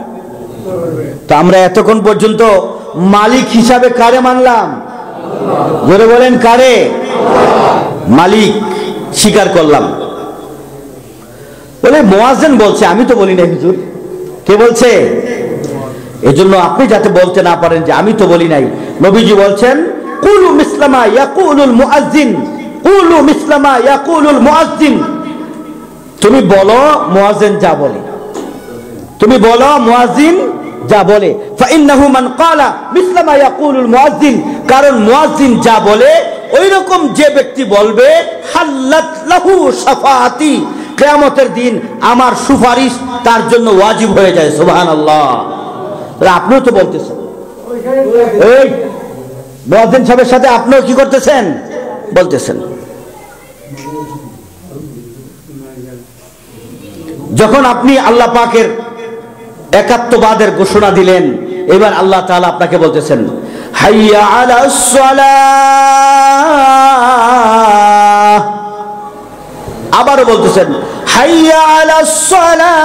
তো আমরা এতক্ষণ পর্যন্ত মালিক হিসাবে কারে মানলাম? জোরে বলেন কারে? মালিক স্বীকার করলাম। বলে মুয়াজ্জিন বলছে, আমি তো বলি না হুজুর। কে বলছে? এজন্য আপনি যাতে বলতে না পারেন যে আমি তো বলি নাই, নবীজি বলছেন কুলু মিসলামা ইয়াকুলুল মুআজ্জিন, কুলু মিসলামা ইয়াকুলুল মুআজ্জিন। তুমি বলো মুয়াজ্জিন যা বলে, তুমি বলো মুয়াজ্জিন যা বলে। ফাইন্নাহু মান ক্বালা মিসলামা ইয়াকুলুল মুয়াজ্জিন, কারণ মুয়াজ্জিন যা বলে ওই রকম যে ব্যক্তি বলবে, হাল্লাত লাহু শাফাআতি, কিয়ামতের দিন আমার সুপারিশ তার জন্য ওয়াজিব হয়ে যায়। সুবহানাল্লাহ। তাহলে আপনিও তো বলতেছেন, এই মুয়াজ্জিন সাহেবের সাথে আপনিও কি করতেছেন? বলতেছেন। যখন আপনি আল্লাহ পাকের একাত্মবাদের ঘোষণা দিলেন, এবার আল্লাহ তাআলা আপনাকে বলতেছেন হাইয়া আলাস সালাহ, আবারও বলতেছেন হাইয়া আলাস সালাহ।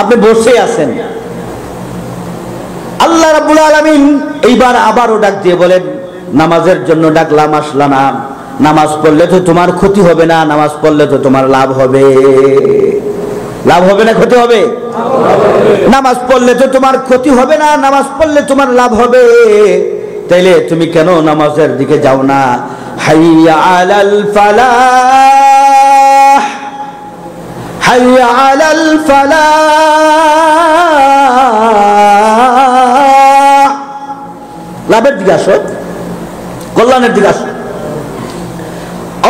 আপনি বসে আছেন, আল্লাহ রাব্বুল আলামিন এইবার আবারও ডাক দিয়ে বলেন নামাজের জন্য ডাকলাম, আসলা না। নামাজ পড়লে তো তোমার ক্ষতি হবে না, নামাজ পড়লে তো তোমার লাভ হবে। লাভ হবে না ক্ষতি হবে? নামাজ পড়লে তো তোমার ক্ষতি হবে না, নামাজ পড়লে তোমার লাভ হবে। তাইলে তুমি কেন নামাজের দিকে যাও না? হাইয়া আলাল ফালাহ, হাইয়া আলাল ফালাহ। লাভের দিকে আসো, কল্যাণের দিকে আসো।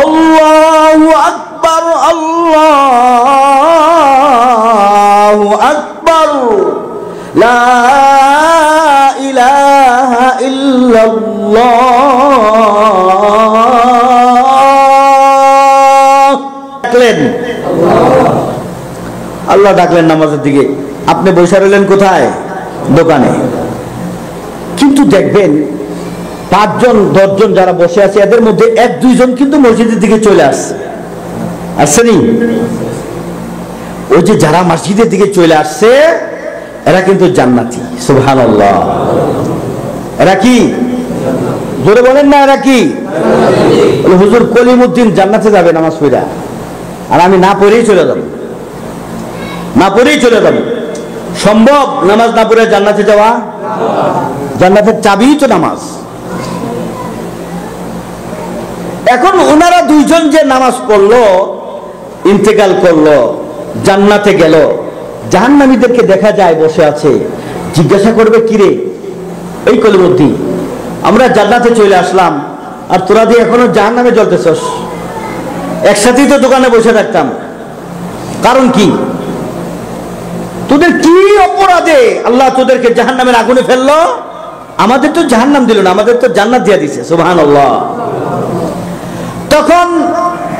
আল্লাহু আকবার, আল্লাহু আকবার, লা ইলাহা ইল্লাল্লাহ। ডাকলেন আল্লাহ, ডাকলেন নামাজের দিকে। আপনি বসে রইলেন কোথায়? দোকানে। কিন্তু দেখবেন 5 জন 10 জন যারা বসে আছে এদের মধ্যে 1-2 জন কিন্তু মসজিদের দিকে চলে আসছে। আসছেনি? ওই যে যারা মসজিদের দিকে চলে আসছে এরা কিন্তু জান্নাতি। সুবহানাল্লাহ। এরা কি? জোরে বলেন না, এরা কি? হুজুর কলিমউদ্দিন জান্নাতে যাবে নামাজ পড়া, আর আমি না পড়েই চলে যাব, না পড়েই চলে যাব। সম্ভব নামাজ না পড়ে জান্নাতে যাওয়া? জান্নাতের চাবিই তো নামাজ। এখন ওনারা 2 জন যে নামাজ পড়লো, ইন্তেকাল করলো, জান্নাতে গেল। জাহান্নামীদেরকে দেখা যায় বসে আছে, জিজ্ঞাসা করবে কিরে এই কলিমউদ্দিন, আমরা জান্নাতে চলে আসলাম আর তোরা দিয়ে এখনো জাহান্নামে জ্বলতেছস। একসাথেই তো দোকানে বসে থাকতাম, কারণ কি? তোদের কি অপরাধে আল্লাহ তোদেরকে জাহান্নামের আগুনে ফেললো? আমাদের তো জাহান্নাম দিল না, আমাদের তো জান্নাত দিয়ে দিছে। সুবহানাল্লাহ। তখন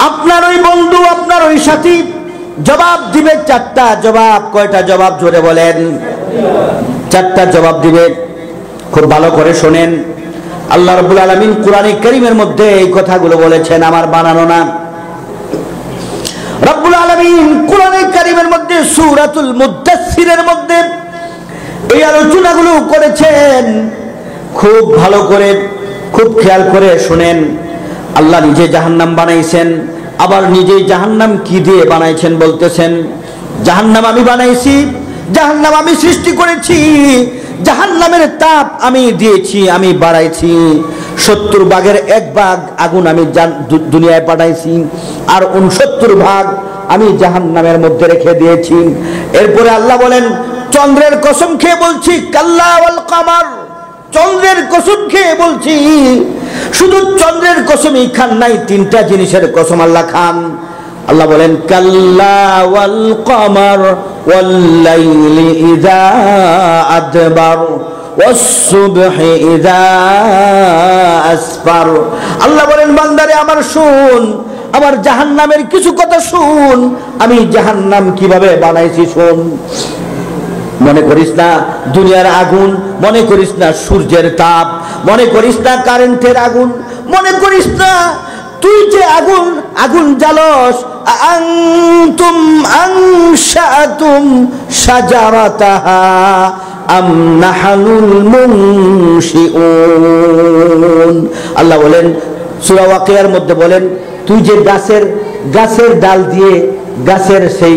আপনার ওই বন্ধু, আপনার ওই সাথী জবাব দিবে 4টা জবাব। কয়টা জবাব? জোরে বলেন। 4টা জবাব দিবে। খুব ভালো করে শোনেন। আল্লাহ রাব্বুল আলামিন কোরআনে কারীমের মধ্যে এই কথাগুলো বলেছেন, আমার বানানো না। রব্বুল আলামিন কোরআনে কারীমের মধ্যে সূরাতুল মুদ্দাসসিরের মধ্যে এই আলোচনাগুলো করেছেন। খুব ভালো করে, খুব খেয়াল করে শুনেন। আল্লাহ নিজে জাহান্নাম বানাইছেন, আবার নিজে জাহান্নাম কি দিয়ে বানাইছেন বলতেছেন, জাহান্নাম আমি বানাইছি, জাহান্নাম আমি সৃষ্টি করেছি, জাহান্নামের তাপ আমি দিয়েছি, আমি বাড়াইছি। 70 ভাগের 1 ভাগ আগুন আমি দুনিয়ায় পাঠাইছি, আর 69 ভাগ আমি জাহান্নামের মধ্যে রেখে দিয়েছি। এরপরে আল্লাহ বলেন, চন্দ্রের কসম খেয়ে বলছি, কাল্লা ওয়াল কামার, চন্দ্রের কসম খেয়ে বলছি। শুধু চন্দ্রের কসমই খান নাই, 3টা জিনিসের কসম আল্লাহ খান। আল্লাহ বলেন, কাল্লা ওয়াল কামার ওয়াল লাইলি ইযা আদবার ওয়াস সুবহি ইযা আসফার। আল্লাহ বলেন, বান্দারে আমার শুন, আমার জাহান্নামের কিছু কথা শুন, আমি জাহান্নাম কিভাবে বানাইছি শুন। মনে করিস না দুনিয়ার আগুন, মনে করিস না সূর্যের তাপ, মনে করিস না কারেন্টের আগুন, মনে করিস না তুই যে আগুন আগুন জ্বালস। আনতুম আনশাতুম শাজারাতাহা আম নাহনুল মুনশিউন। আল্লাহ বলেন, সূরা ওয়াকিয়ার মধ্যে বলেন, তুই যে গাছের ডাল দিয়ে, গাছের সেই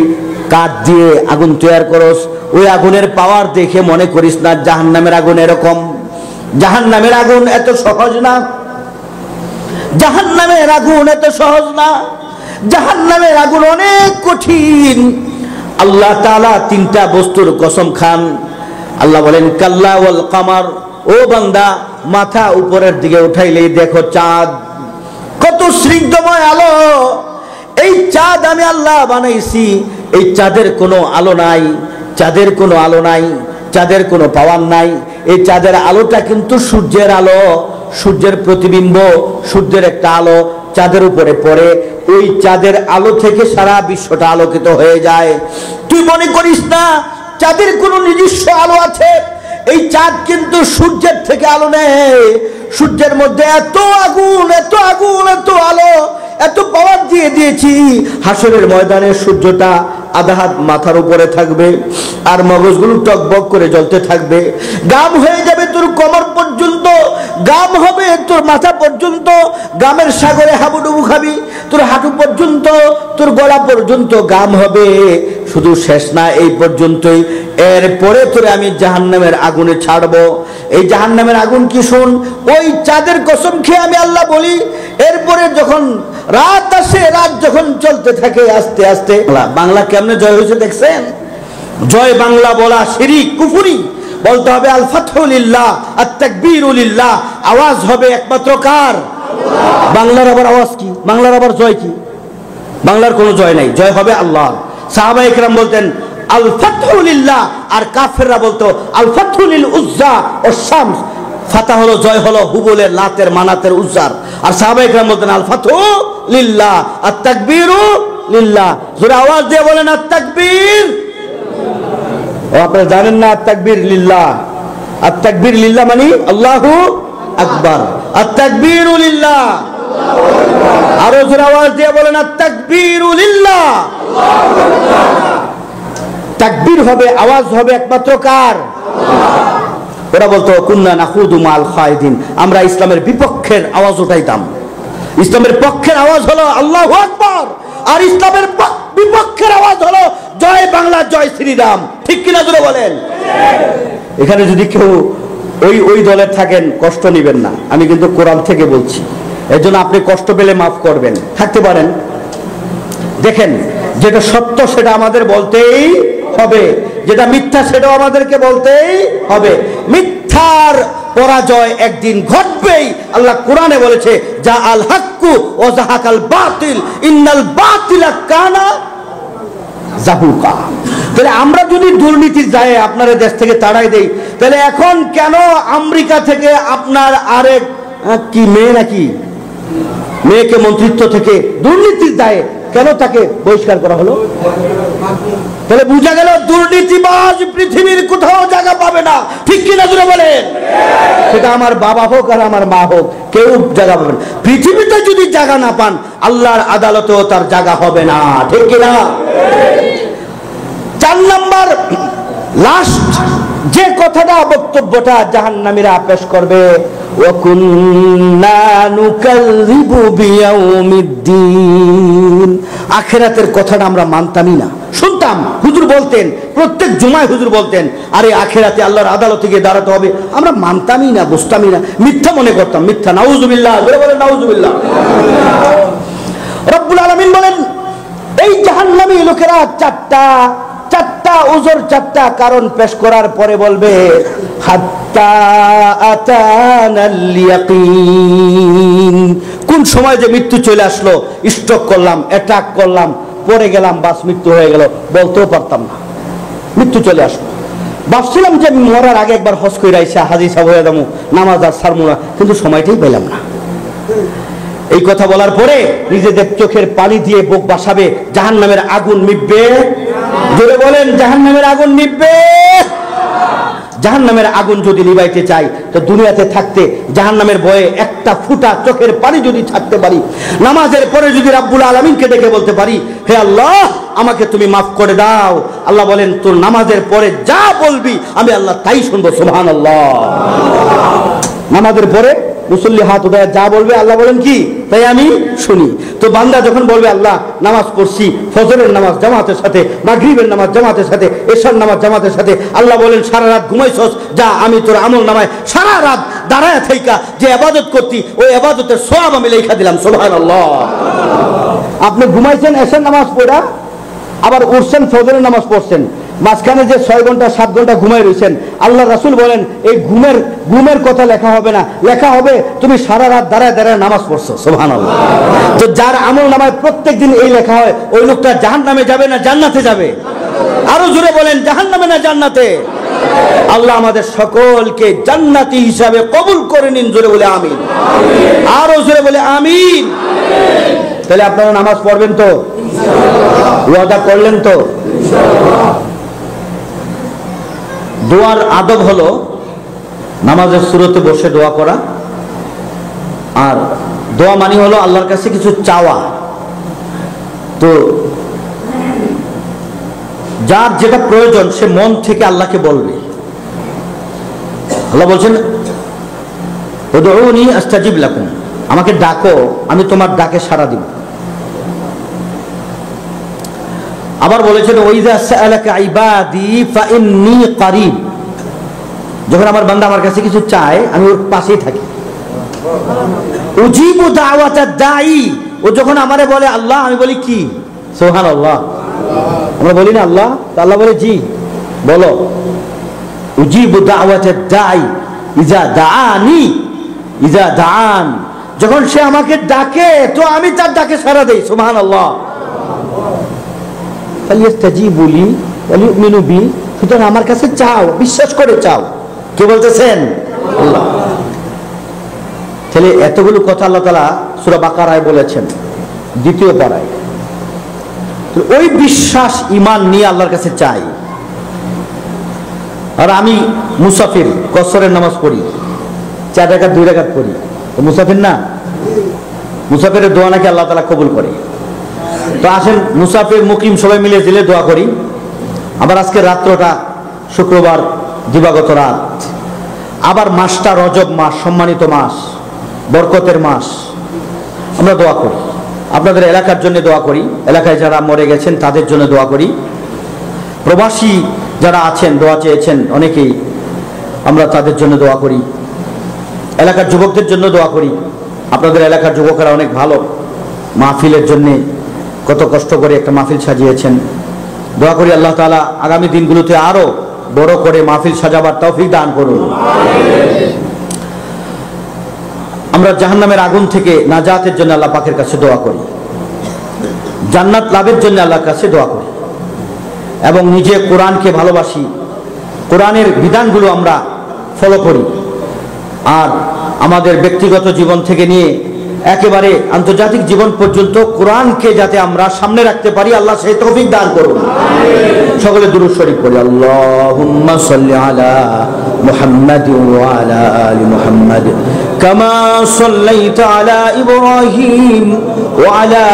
কাঠ দিয়ে আগুন তৈরি করস, ওই আগুনের পাওয়ার দেখে মনে করিস না জাহান্নামের আগুন এরকম। জাহান্নামের আগুন এত সহজ না, জাহান্নামের আগুন এত সহজ না, জাহান্নামের আগুন অনেক কঠিন। আল্লাহ তাআলা তিনটা বস্তুর কসম খান। আল্লাহ বলেন কাল্লা ওয়াল কামার, ও বান্দা মাথা উপরের দিকে উঠাইলেই দেখো চাঁদ, কত স্নিগ্ধময় আলো। এই চাঁদ আমি আল্লাহ বানাইছি, এই চাঁদের কোনো আলো নাই, চাঁদের কোনো আলো নাই, চাঁদের কোনো পাওয়ার নাই। এই চাঁদের আলোটা কিন্তু সূর্যের আলো, সূর্যের প্রতিবিম্ব, সূর্যের একটা আলো চাঁদের উপরে পড়ে, ওই চাঁদের আলো থেকে সারা বিশ্বটা আলোকিত হয়ে যায়। তুই মনে করিস না চাঁদের কোনো নিজস্ব আলো আছে। এই চাঁদ কিন্তু সূর্যের থেকে আলো নেয়। সূর্যের মধ্যে এত আগুন, এত আগুন, এত আলো, এত পাওয়ার দিয়ে দিয়েছি, হাসরের ময়দানে সূর্যটা আধা হাত মাথার উপরে থাকবে, আর মগজগুলো টকবক করে জ্বলতে থাকবে। গাম হয়ে যাবে তোর কোমর পর্যন্ত, গাম হবে তোর মাথা পর্যন্ত, গামের সাগরে হাবুডুবু খাবি, তোর হাঁটু পর্যন্ত, তোর গলা পর্যন্ত গাম হবে। শুধু শেষ না, এই পর্যন্তই। এরপরে তোরে আমি জাহান্নামের আগুনে ছাড়বো। এই জাহান্নামের আগুন কি শুন, ওই চাঁদের কসম খেয়ে আমি আল্লাহ বলি, এরপরে যখন রাত আসে, রাত যখন চলতে থাকে আস্তে আস্তে, বাংলা কেমনে জয় হয়েছে দেখছেন? জয় বাংলা বলা শিরিক, কুফরি। বলতে হবে আল ফাতহু লিল্লাহ, আত তাকবীরু লিল্লাহ। আওয়াজ হবে একমাত্র কার? বাংলার আবার আওয়াজ কি? বাংলার আবার জয় কি? বাংলার কোনো জয় নাই, জয় হবে আল্লাহ। সাহাবায়ে কেরাম বলতেন আল ফাতহু লিল্লাহ, আর কাফেররা বলতো আল ফাতহু লিল উজ্জা ও শামস। ফাতা হলো জয়, হলো হুবলের, লাতের, মানাতের, উজ্জার। আর সাহাবায়ে কেরাম বলতেন আল ফাতহু লিল্লাহ, আত তাকবীরু লিল্লাহ। জোরে আওয়াজ দিয়ে বলেন আত তাকবীর। আপনারা জানেন না আত তাকবীর লিল্লাহ? আত তাকবীর লিল্লাহ মানে আল্লাহু আকবার, আত তাকবীরু লিল্লাহ। আরো জোরে আওয়াজ দিয়ে বলেন আত তাকবীরু লিল্লাহ। তাকবীর হবে, আওয়াজ হবে একমাত্র কার? ওরা বলতো কুন্না নাখুদু মাল খায়দিন, আমরা ইসলামের বিপক্ষের আওয়াজ উঠাইতাম। ইসলামের পক্ষের আওয়াজ হলো আল্লাহু আকবার, আর ইসলামের বিপক্ষের আওয়াজ হলো জয় বাংলা, জয় শ্রীরাম। ঠিক কিনা জোরে বলেন? এখানে যদি কেউ ওই দলের থাকেন, কষ্ট নেবেন না, আমি কিন্তু কোরআন থেকে বলছি। এর জন্য আপনি কষ্ট পেলে মাফ করবেন, থাকতে পারেন। দেখেন, যেটা সত্য সেটা আমাদের বলতেই হবে, যেটা মিথ্যা সেটাও আমাদেরকে বলতেই হবে। মিথ্যার পরাজয় একদিন ঘটবেই। আল্লাহ কোরআনে বলেছে যা আল হাক্কু ওয়া যাহাকাল বাতিল ইন্নাল বাতিলা কানা যাহুকা। তাহলে আমরা যদি দুর্নীতির যায় আপনার দেশ থেকে তাড়াই দেই, তাহলে এখন কেন আমেরিকা থেকে আপনার আরেক কি মেয়ে, নাকি মেয়েকে মন্ত্রিত্ব থেকে দুর্নীতির দায়ে কেন তাকে বহিষ্কার করা হলো? তাহলে বুঝা গেল দুর্নীতিবাজ পৃথিবীর কোথাও জায়গা পাবে না। ঠিক কিনা জোরে বলেন? সেটা আমার বাবা হোক আর আমার মা হোক, কেউ জায়গা পাবে না। পৃথিবীতে যদি জায়গা না পান, আল্লাহর আদালতেও তার জায়গা হবে না। ঠিক কিনা? 4 নাম্বার লাস্ট যে কথাটা, বক্তব্যটা জাহান্নামীরা পেশ করবে, ওয়া কুন্না নুকাযযিবু বিয়াউমিদ্দিন। আখিরাতের কথাটা আমরা মানতামই না, শুনতাম হুজুর বলতেন, প্রত্যেক জুমায় হুজুর বলতেন আরে আখিরাতে আল্লাহর আদালতে গিয়ে দাঁড়াতে হবে, আমরা মানতামই না, বুঝতামই না, মিথ্যা মনে করতাম, মিথ্যা। নাউযুবিল্লাহ, বলে বলেন নাউযুবিল্লাহ। রব্বুল আলামিন বলেন এই জাহান্নামী লোকেরা চারটা ওজোর, চারটা কারণ পেশ করার পরে বলবে হাত্তা আতানাল ইয়াকিন। কোন সময় যে মৃত্যু চলে আসলো, স্ট্রোক করলাম, অ্যাটাক করলাম, পড়ে গেলাম, বাস মৃত্যু হয়ে গেল, বলতেও পারতাম না, মৃত্যু চলে আসলো। ভাবছিলাম যে মরার আগে একবার হজ করে আইসা হাজি সাহেব হয়ে যাবো, নামাজ আর সারমুনা, কিন্তু সময়টাই পেলাম না। এই কথা বলার পরে নিজেদের চোখের পানি দিয়ে বুক বাসাবে, জাহান্নামের আগুন নিভবে। জোরে বলেন জাহান্নামের আগুন নিভবে। জাহান্নামের আগুন যদি নিভাইতে চাই, তো দুনিয়াতে থাকতে জাহান্নামের ভয়ে একটা ফুটা চোখের পানি যদি ছাড়তে পারি, নামাজের পরে যদি রাব্বুল আলামিনকে ডেকে বলতে পারি হে আল্লাহ আমাকে তুমি মাফ করে দাও, আল্লাহ বলেন তোর নামাজের পরে যা বলবি আমি আল্লাহ তাই শুনবো। সুবহানাল্লাহ। নামাজের পরে মুসল্লি হাত উঠায় যা বলবে আল্লাহ বলেন কি তাই আমি শুনি। তো বান্দা যখন বলবে আল্লাহ নামাজ পড়ছি, ফজরের নামাজ জামাতের সাথে, মাগরিবের নামাজ জামাতের সাথে, এশার নামাজ জামাতের সাথে, আল্লাহ বলেন সারা রাত ঘুমাইছস, যা আমি তোর আমল নামায় সারা রাত দাঁড়ায় থাইকা যে ইবাদত করতি ওই ইবাদতের সওয়াব আমি লেখা দিলাম। সুবহানাল্লাহ। আপনি ঘুমাইছেন এশার নামাজ পড়া, আবার উঠছেন ফজরের নামাজ পড়ছেন, মাঝখানে যে 6 ঘন্টা 7 ঘন্টা ঘুমাই রয়েছেন, আল্লাহ রাসূল বলেন এই ঘুমের কথা লেখা হবে না, লেখা হবে তুমি সারা রাত দাঁড়ায় দাঁড়ায় নামাজ পড়ছো। সুবহানাল্লাহ। তো যার আমল নামায় প্রত্যেকদিন এই লেখা হয় ওই লোকটা জাহান্নামে যাবে না জান্নাতে যাবে? আরো জোরে বলেন, জাহান্নামে না জান্নাতে? আল্লাহ আমাদের সকলকে জান্নাতি হিসাবে কবুল করে নিন। জোরে বলে আমিন। আরো জোরে বলে আমিন। তাহলে আপনারা নামাজ পড়বেন তো? ওয়াদা করলেন তো? দোয়ার আদব হলো নামাজের শুরুতে বসে দোয়া করা, আর দোয়া মানে হলো আল্লাহর কাছে কিছু চাওয়া। তো যার যেটা প্রয়োজন সে মন থেকে আল্লাহকে বলবে। আল্লাহ বলছেন উদউনি আস্তাজিব লাকুম, আমাকে ডাকো আমি তোমার ডাকে সাড়া দিব। আবার বলেছেন ওয়াইযা সাআলাকা ইবাদি ফাইন্নী করিব, যখন আমার বান্দা আমার কাছে কিছু চায় আমি ওর পাশেই থাকি। উজিবু দাওয়াতাদ দাঈ, ও যখন আমারে বলে আল্লাহ, আমি বলি কি? সুবহানাল্লাহ। আমরা বলি না আল্লাহ? তো আল্লাহ বলে জি বলো। উজিবু দাওয়াতাদ দাঈ ইজা দাআনি, ইজা দাআন, যখন সে আমাকে ডাকে তো আমি তার ডাকে সাড়া দেই। সুবহানাল্লাহ। ফালিয়াস্তাজিবু লি ওয়ালিউমিনু বি, সুতরাং আমার কাছে চাও, বিশ্বাস করে চাও। কে বলতেছেন? আল্লাহ। তাহলে এতগুলো কথা আল্লাহ তাআলা সূরা বাকারায় বলেছেন, দ্বিতীয় পারায়। ওই বিশ্বাস ঈমান নিয়ে আল্লাহর কাছে চাই। আর আমি মুসাফির, কসরের নামাজ পড়ি, 4 রাকাত 2 রাকাত পড়ি, তো মুসাফির না? মুসাফিরের দোয়া নাকি আল্লাহ তাআলা কবুল করে। তো আসেন মুসাফির মুকিম সবাই মিলে দিলে দোয়া করি। আবার আজকে রাত্রটা শুক্রবার, দিবাগত রাত, আবার মাসটা রজব মাস, সম্মানিত মাস, বরকতের মাস, আমরা দোয়া করি। আপনাদের এলাকার জন্য দোয়া করি, এলাকায় যারা মরে গেছেন তাদের জন্য দোয়া করি, প্রবাসী যারা আছেন দোয়া চেয়েছেন অনেকেই, আমরা তাদের জন্য দোয়া করি, এলাকার যুবকদের জন্য দোয়া করি। আপনাদের এলাকার যুবকেরা অনেক ভালো, মাহফিলের জন্যে কত কষ্ট করে একটা মাহফিল সাজিয়েছেন। দোয়া করি আল্লাহ তাআলা আগামী দিনগুলোতে আরো বড় করে মাহফিল সাজাবার তৌফিক দান করুন। আমরা জাহান্নামের আগুন থেকে নাজাতের জন্য আল্লাহ পাকের কাছে দোয়া করি, জান্নাত লাভের জন্য আল্লাহর কাছে দোয়া করি, এবং নিজে কোরআনকে ভালোবাসি, কোরআনের বিধানগুলো আমরা ফলো করি, আর আমাদের ব্যক্তিগত জীবন থেকে নিয়ে একেবারে আন্তর্জাতিক জীবন পর্যন্ত কোরআনকে যাতে আমরা সামনে রাখতে পারি, আল্লাহ সেই তৌফিক দান করুন। সকলে দুরূদ শরীফ পড়ি। আল্লাহুম্মা সাল্লি আলা মুহাম্মাদ ওয়া আলা আলি মুহাম্মাদ কামা সাল্লাইতা আলা ইব্রাহিম ওয়া আলা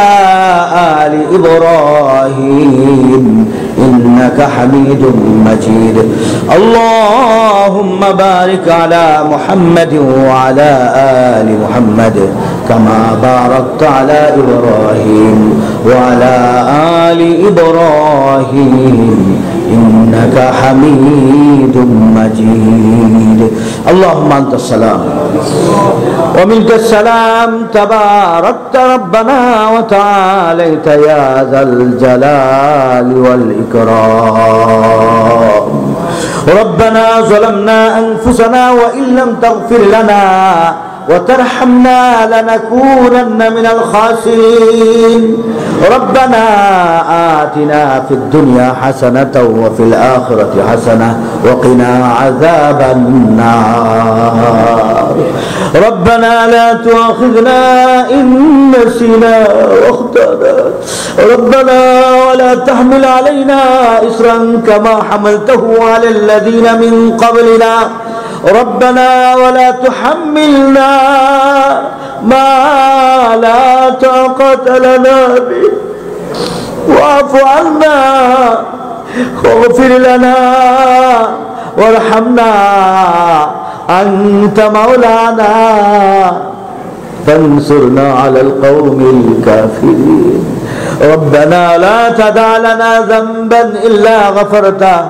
আলি ইব্রাহিম ইন্নাকা হামিদুম মাজিদ। আল্লাহুম্মা বারিক আলা মুহাম্মাদ ওয়া আলা আলি মুহাম্মাদ কামা বারাকতা আলা ইব্রাহিম ওয়া আলা আলি ইব্রাহিম ইন্নাকা হামিদুম মাজিদ। আল্লাহুম্মা আনতাস সালাম ওয়া মিনকাস সালাম তাবারাকতা রাব্বানা ওয়া তাআলাইতা ইয়া যাল জালালি ওয়াল ইকরাম। ربنا ظلمنا أنفسنا وإن لم تغفر لنا وترحمنا لنكونن من الخاسرين. ربنا آتنا في الدنيا حسنة وفي الآخرة حسنة وقنا عذاب النار. ربنا لا تؤاخذنا إن نسينا واخطأنا. ربنا ولا تحمل علينا إصرا كما حملته على الذين من قبلنا. ربنا ولا تحملنا ما لا طاقة لنا به واعف عنا واغفر لنا وارحمنا أنت مولانا فانصرنا على القوم الكافرين ربنا لا تدع لنا ذنبا إلا غفرته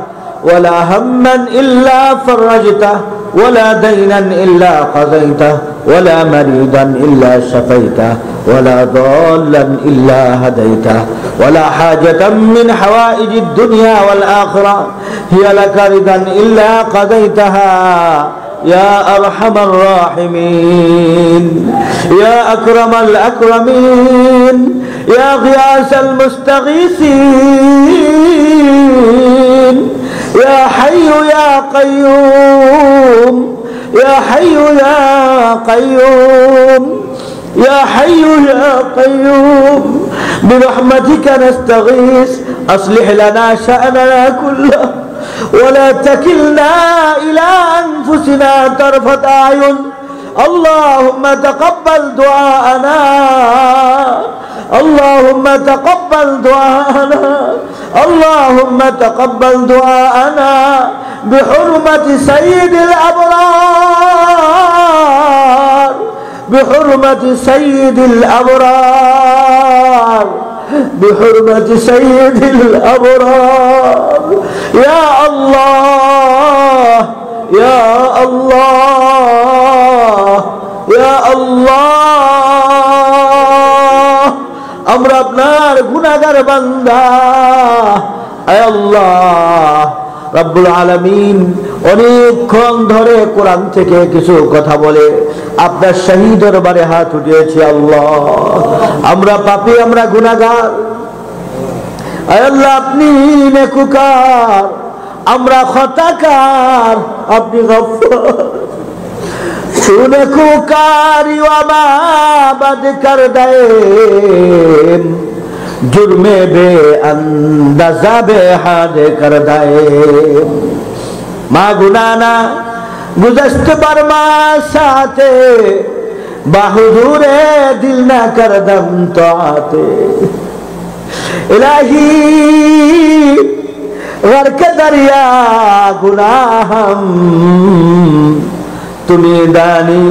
ولا هما إلا فرجته ولا دينا إلا قضيته ولا مريضا إلا شفيته ولا ضالا إلا هديته ولا حاجة من حوائج الدنيا والآخرة هي لك رضا إلا قضيتها يا أرحم الراحمين يا أكرم الأكرمين يا غياث المستغيثين يا حي يا قيوم يا حي يا قيوم يا حي يا قيوم برحمتك نستغيث أصلح لنا شأننا كله ولا تكلنا إلى أنفسنا طرفة أعين اللهم تقبل دعاءنا اللهم تقبل دعاءنا اللهم تقبل دعاءنا بحرمة سيد الأبرار بحرمة سيد الأبرار بحرمة سيد الأبرار يا الله يا الله يا الله আমরা আপনার গুনাহগার বান্দা আয় আল্লাহ রব্বুল আলামিন অনেকক্ষণ ধরে কোরআন থেকে কিছু কথা বলে আপনার শাহী দরবারে হাত উঠিয়েছি আল্লাহ আমরা পাপী আমরা গুনাহগার আয় আল্লাহ আপনি নেকুকার আমরা খতাকার আপনি গফফার नेकुकारी वमा बद कर दे जुर्मे बे अंदाजा बे हाद कर दे मा गुनाना गुज़श्त बरमा साथे बाहुदूरे दिल न कर दम तो आते इलाही गर्क दरिया गुनाहम तुम्हें दानी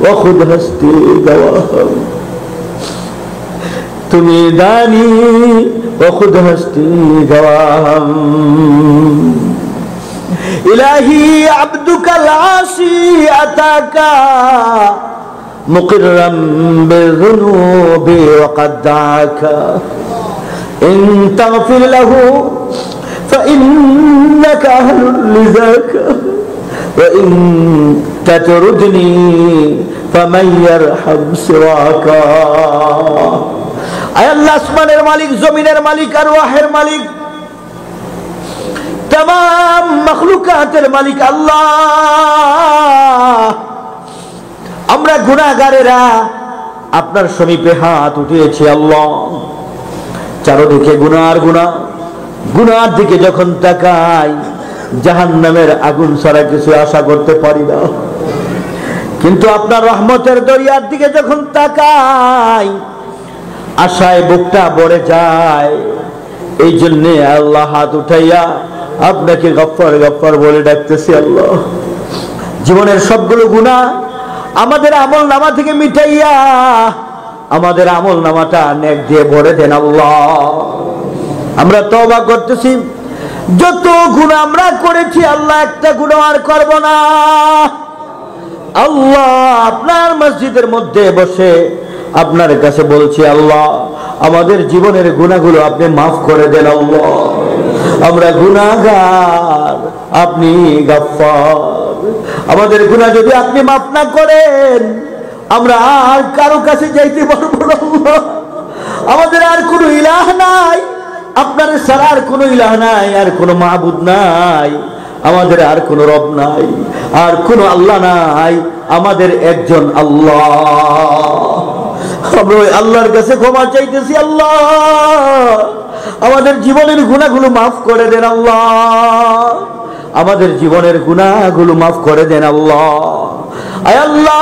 व खुद हस्ती गवाह तुम्हें दानी व खुद हस्ती गवाह इलाही अब्दुकल आसी अताका मुक़र्रम बिज़ुनूबि व क़द दाका इन तग़फिर लहू फ़इन्नका अहलुल लिज़ाका وإن تطردني فمن يرحم سواك আয় আল্লাহ আসমানের মালিক জমিনের মালিক আরওয়াহের মালিক तमाम মখলুকাতের মালিক আল্লাহ আমরা গুনাহগারেরা আপনার সমীপে হাত উঠিয়েছি আল্লাহ চারদিকে গুনাহ আর গুনাহ গুনাহর দিকে যখন তাকাই জাহান্নামের আগুন ছাড়া কিছু আশা করতে পারি না কিন্তু আপনার রহমতের দরিয়ার দিকে যখন তাকাই আশায় বুকটা ভরে যায় এই জন্য আল্লাহ হাত উঠাইয়া আপনাকে গফফার গফফার বলে ডাকতেছি আল্লাহ জীবনের সবগুলো গুনাহ আমাদের আমলনামা থেকে মিটাইয়া আমাদের আমলনামাটা নেক দিয়ে ভরে দেন আল্লাহ আমরা তওবা করতেছি যত গুনাহ আমরা করেছি আল্লাহ একটা গুনাহ আর করব না আল্লাহ আপনার মসজিদের মধ্যে বসে আপনার কাছে বলছি আল্লাহ আমাদের জীবনের গুনাহগুলো আপনি maaf করে দেন আল্লাহ আমরা গুনাহগার আপনি গফফার আমাদের গুনাহ যদি আপনি maaf না করেন আমরা আর কারো কাছে যাইতে পারবো না আল্লাহ আমাদের আর কোনো ইলাহ নাই আপনার ছাড়া আর কোনো ইলাহ নাই আর কোনো মাবুদ নাই আমাদের আর কোনো রব নাই আর কোনো আল্লাহ নাই আমাদের একজন আল্লাহ আমরা আল্লাহর কাছে ক্ষমা চাইতেছি আল্লাহ আমাদের জীবনের গুনাহগুলো maaf করে দেন আল্লাহ আমাদের জীবনের গুনাহগুলো maaf করে দেন আল্লাহ আয় আল্লাহ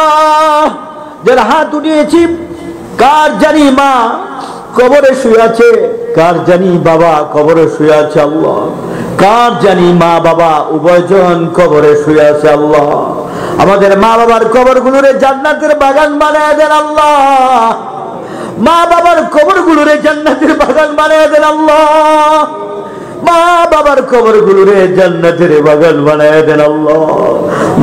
যারা হাত উঠিয়েছি কার জানি মা কবরে শুয়ে আছে কার জানি বাবা কবরে শুয়ে আছে আল্লাহ কার জানি মা বাবা উভয়জন কবরে শুয়ে আছে আল্লাহ আমাদের মা বাবার কবরগুলোরে জান্নাতের বাগান বানায় দেন আল্লাহ। মা বাবার কবরগুলোরে জান্নাতের বাগান বানায় দেন আল্লাহ। মা বাবার কবরগুলোরে জান্নাতের বাগান বানায় দেন আল্লাহ।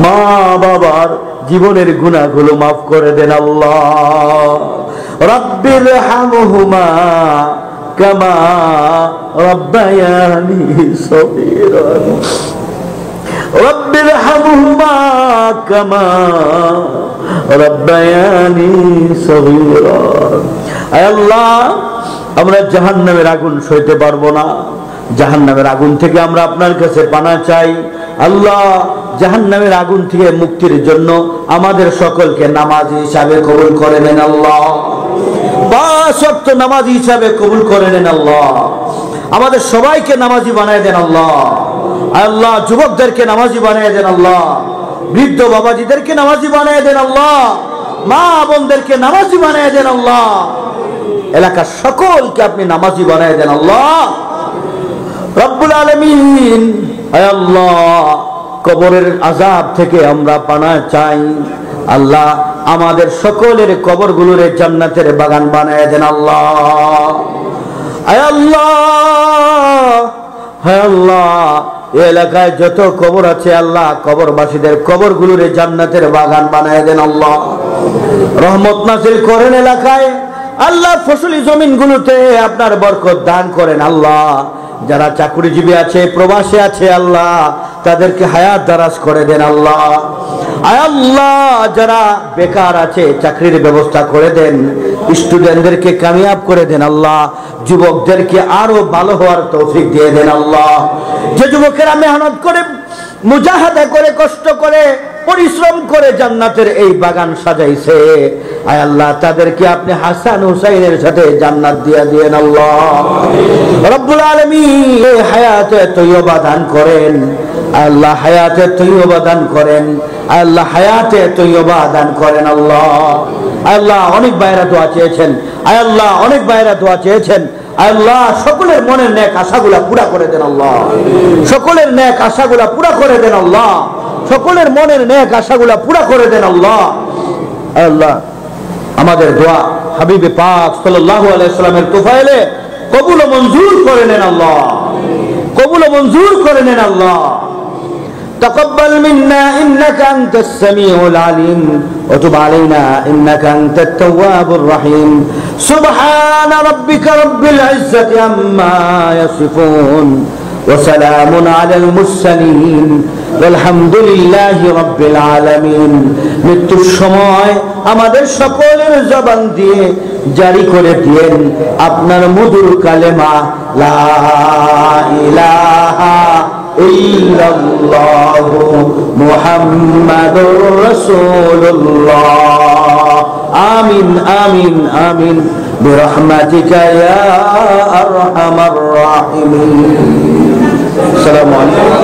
মা বাবার জীবনের গুনাহগুলো মাফ করে দেন আল্লাহ। রব্বির হামহুমা কামা রব্বায়ানি সগীরা। রব্বির হামহুমা কামা রব্বায়ানি সগীরা। আয় আল্লাহ, আমরা জাহান্নামের আগুন সইতে পারবো না। জাহান্নামের আগুন থেকে আমরা আপনার কাছে পানা চাই আল্লাহ। জাহান্নামের আগুন থেকে মুক্তির জন্য আমাদের সকলকে নামাজি হিসাবে কবুল করে নেন আল্লাহ। 5 ওয়াক্ত নামাজি হিসাবে কবুল করে নেন আল্লাহ। আমাদের সবাইকে নামাজি বানায় দেন আল্লাহ। আল্লাহ, যুবকদেরকে নামাজি বানায় দেন আল্লাহ। বৃদ্ধ বাবাজিদেরকে নামাজি বানায় দেন আল্লাহ। মা বোনদেরকে নামাজি বানায় দেন আল্লাহ। এলাকার সকলকে আপনি নামাজি বানায় দেন আল্লাহ। রব্বুল আলামিন, আয় আল্লাহ, কবরের আযাব থেকে আমরা পানা চাই আল্লাহ। আমাদের সকলের কবরগুলোরে জান্নাতের বাগান বানায় দেন আল্লাহ। আয় আল্লাহ, হে আল্লাহ, এই এলাকায় যত কবর আছে আল্লাহ, কবরবাসীদের কবরগুলোরে জান্নাতের বাগান বানায় দেন আল্লাহ। রহমত নাযিল করেন এলাকায় আল্লাহ। ফসলি জমিনগুলোতে আপনার বরকত দান করেন আল্লাহ। যারা চাকরিজীবী আছে, প্রবাসী আছে আল্লাহ, তাদেরকে হায়াত দারাজ করে দেন আল্লাহ। আয় আল্লাহ, যারা বেকার আছে চাকরির ব্যবস্থা করে দেন। স্টুডেন্টদেরকে কামিয়াব করে দেন আল্লাহ। যুবকদেরকে আরো ভালো হওয়ার তৌফিক দিয়ে দেন আল্লাহ। যে যুবকেরা মেহনত করে, মুজাহাদা করে, কষ্ট করে, পরিশ্রম করে জান্নাতের এই বাগান সাজাইছে, আয় আল্লাহ, তাদেরকে আপনি হাসান হুসাইনের সাথে জান্নাত দিয়ে দিয়েন আল্লাহ। রব্বুল আলামিন, হায়াতে তৈয়বা দান করেন আল্লাহ। হায়াতে তৈয়বা দান করেন আল্লাহ। হায়াতে তৈয়বা দান করেন আল্লাহ। আল্লাহ, অনেক ভাইরা দোয়া চেয়েছেন আয় আল্লাহ। অনেক ভাইরা দোয়া চেয়েছেন আল্লাহ। সকলের মনের নেক আশাগুলা পুরা করে দেন আল্লাহ। সকলের নেক আশাগুলা পুরা করে দেন আল্লাহ। সকলের মনের নেক আশাগুলা পুরা করে দেন আল্লাহ। আল্লাহ, আমাদের দোয়া হাবিবে পাক সাল্লাল্লাহু আলাইহি ওয়াসাল্লামের তোফায়েলে কবুল ও মঞ্জুর করে নেন আল্লাহ। কবুল ও মঞ্জুর করে নেন আল্লাহ। تقبل منا إنك أنت السميع العليم وتب علينا إنك أنت التواب الرحيم. سبحان ربك رب العزة عما يصفون وسلام على المرسلين والحمد لله رب العالمين. মৃত্যুর সময় আমাদের সকলের জবান দিয়ে জারি করে দিয়েন আপনার মধুর কালেমা লা ইলাহা ইল্লাল্লাহু মুহাম্মাদুর রাসূলুল্লাহ। আমিন আমিন আমিন বিরহমাতিকা ইয়া আরহামার রাহিমিন। আসসালামু আলাইকুম।